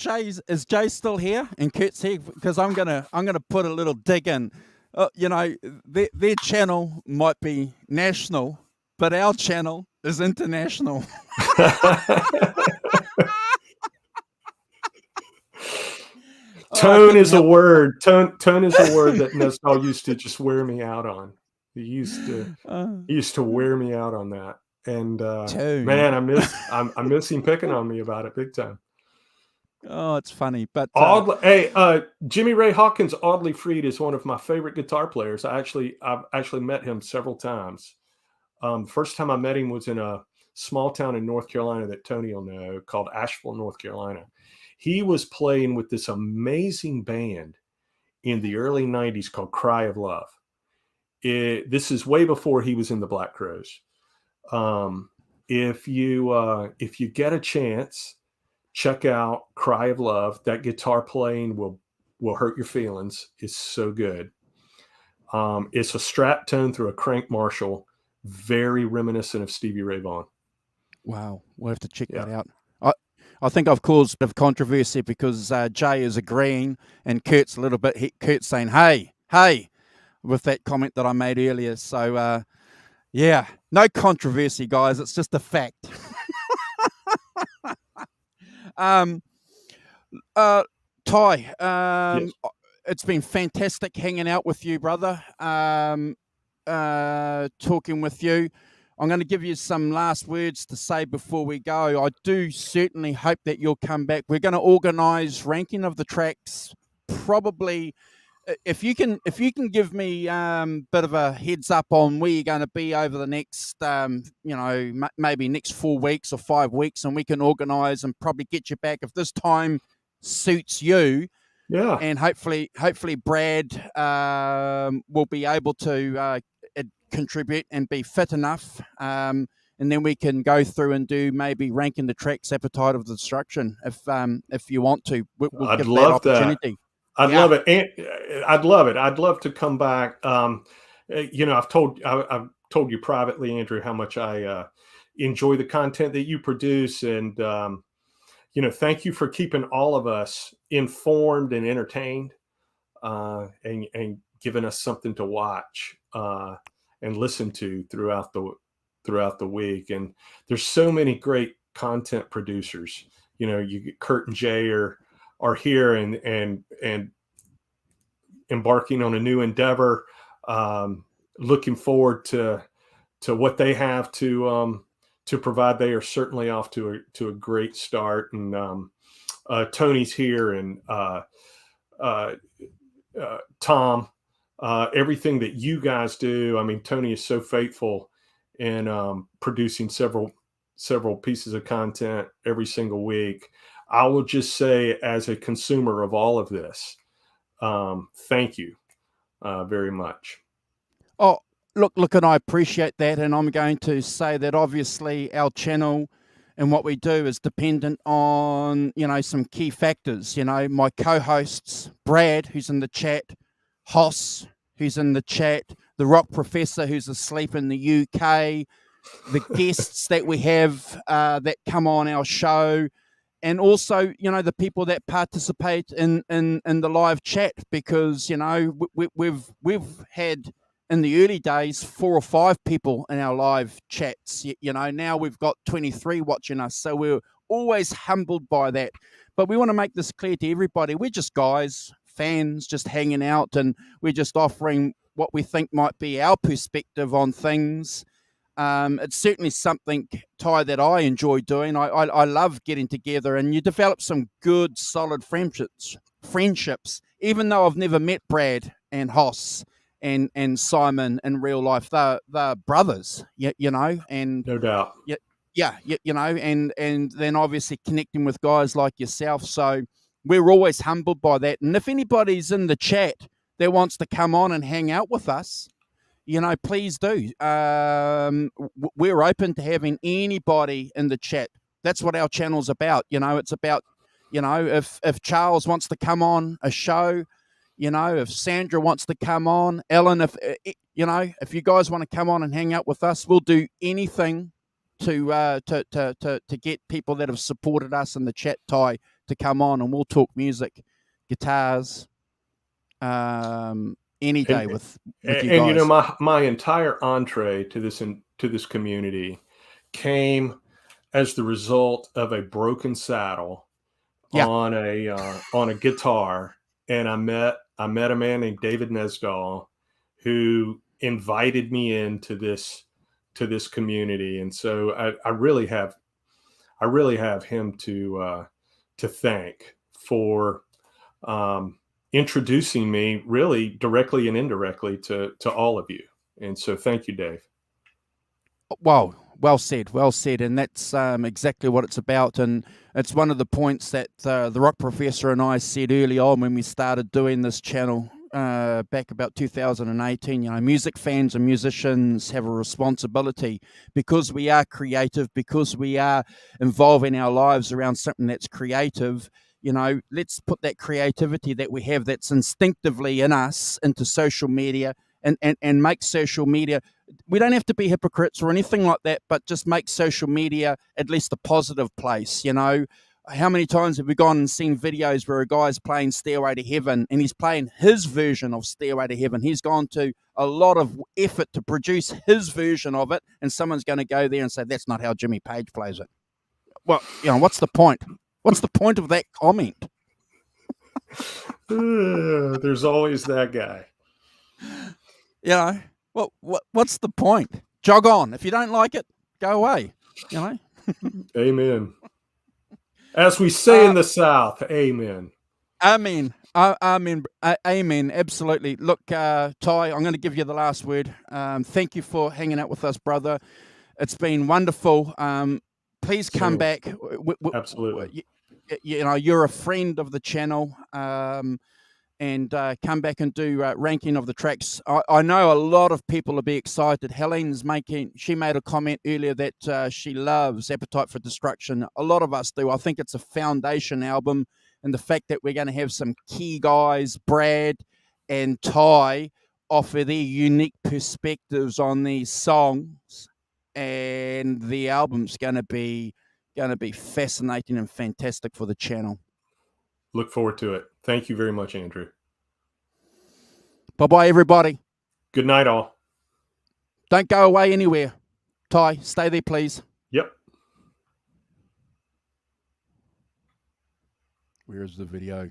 is Jay still here and Kurt's here, because I'm gonna put a little dig in. Their channel might be national, but our channel is international. Tone is a word. Tone is a word that Nestor used to just wear me out on. He used to wear me out on that. And man, I miss him picking on me about it big time. Oh, it's funny, but Jimmy Ray Hawkins, Audley Freed is one of my favorite guitar players. I've actually met him several times. First time I met him was in a small town in North Carolina that Tony will know, called Asheville, North Carolina. He was playing with this amazing band in the early 90s called Cry of Love. This is way before he was in the Black Crowes. If you get a chance, check out Cry of Love. That guitar playing will hurt your feelings. It's so good. It's a Strat tone through a crank Marshall, very reminiscent of Stevie Ray Vaughan. Wow, we'll have to check that out. I think I've caused a bit of controversy because Jay is agreeing and Kurt's a little bit. Kurt's saying, "Hey," with that comment that I made earlier. So yeah, no controversy, guys. It's just a fact. Tye, Yes. it's been fantastic hanging out with you, brother. Talking with you. I'm going to give you some last words to say before we go. I do certainly hope that you'll come back. We're going to organise ranking of the tracks. Probably, if you can give me bit of a heads up on where you're going to be over the next, maybe next 4 weeks or 5 weeks, and we can organise and probably get you back if this time suits you. Yeah. And hopefully Brad will be able to contribute and be fit enough, and then we can go through and do maybe ranking the tracks, Appetite of Destruction, if you want to. We'll I'd give love that opportunity. I'd love it. And I'd love it. I'd love to come back. I've told you privately, Andrew, how much I enjoy the content that you produce, and thank you for keeping all of us informed and entertained, and giving us something to watch and listen to throughout the week. And there's so many great content producers. You get Kurt and Jay are here and embarking on a new endeavor. Looking forward to what they have to provide. They are certainly off to a great start. And Tony's here, and Tom, everything that you guys do. I mean, Tony is so faithful in producing several pieces of content every single week. I will just say, as a consumer of all of this, thank you very much. Oh, look, and I appreciate that. And I'm going to say that obviously our channel and what we do is dependent on, some key factors. My co-hosts, Brad, who's in the chat, Hoss, who's in the chat, the Rock Professor, who's asleep in the UK, the guests that we have that come on our show, and also, the people that participate in the live chat, because, we've had in the early days 4 or 5 people in our live chats. Now we've got 23 watching us, so we're always humbled by that. But we want to make this clear to everybody. We're just guys, fans, just hanging out, and we're just offering what we think might be our perspective on things. It's certainly something, Tye, that I enjoy doing. I love getting together, and you develop some good, solid friendships. Even though I've never met Brad and Hoss and Simon in real life, they're brothers, and No doubt. and then obviously connecting with guys like yourself. So we're always humbled by that. And if anybody's in the chat that wants to come on and hang out with us, please do. We're open to having anybody in the chat. That's what our channel's about. It's about, if Charles wants to come on a show, if Sandra wants to come on, Ellen, if you guys want to come on and hang out with us, we'll do anything to get people that have supported us in the chat, Tye, to come on, and we'll talk music, guitars, any day with you guys. And my entire entree to this community came as the result of a broken saddle on a guitar, and I met a man named David Nesdahl who invited me into this community, and so I really have him to thank for introducing me really directly and indirectly to all of you. And so thank you, Dave. Wow. Well said. And that's exactly what it's about. And it's one of the points that the Rock Professor and I said early on when we started doing this channel back about 2018. Music fans and musicians have a responsibility, because we are creative, because we are involving our lives around something that's creative. Let's put that creativity that we have that's instinctively in us into social media, and make social media. We don't have to be hypocrites or anything like that, but just make social media at least a positive place. How many times have we gone and seen videos where a guy's playing Stairway to Heaven, and he's playing his version of Stairway to Heaven? He's gone to a lot of effort to produce his version of it, and someone's going to go there and say, that's not how Jimmy Page plays it. Well, what's the point? What's the point of that comment? There's always that guy. What's the point? Jog on. If you don't like it, go away. Amen. As we say in the South, amen. Amen. Amen. Absolutely. Look, Tye, I'm going to give you the last word. Thank you for hanging out with us, brother. It's been wonderful. Please come back. Absolutely. You're a friend of the channel. And come back and do ranking of the tracks. I know a lot of people will be excited. Helen's she made a comment earlier that she loves Appetite for Destruction. A lot of us do. I think it's a foundation album, and the fact that we're going to have some key guys, Brad and Tye, offer their unique perspectives on these songs, and the album's going to be fascinating and fantastic for the channel. Look forward to it. Thank you very much, Andrew. Bye-bye, everybody. Good night, all. Don't go away anywhere. Tye, stay there, please. Yep. Where's the video?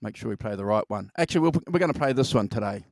Make sure we play the right one. Actually, we're going to play this one today.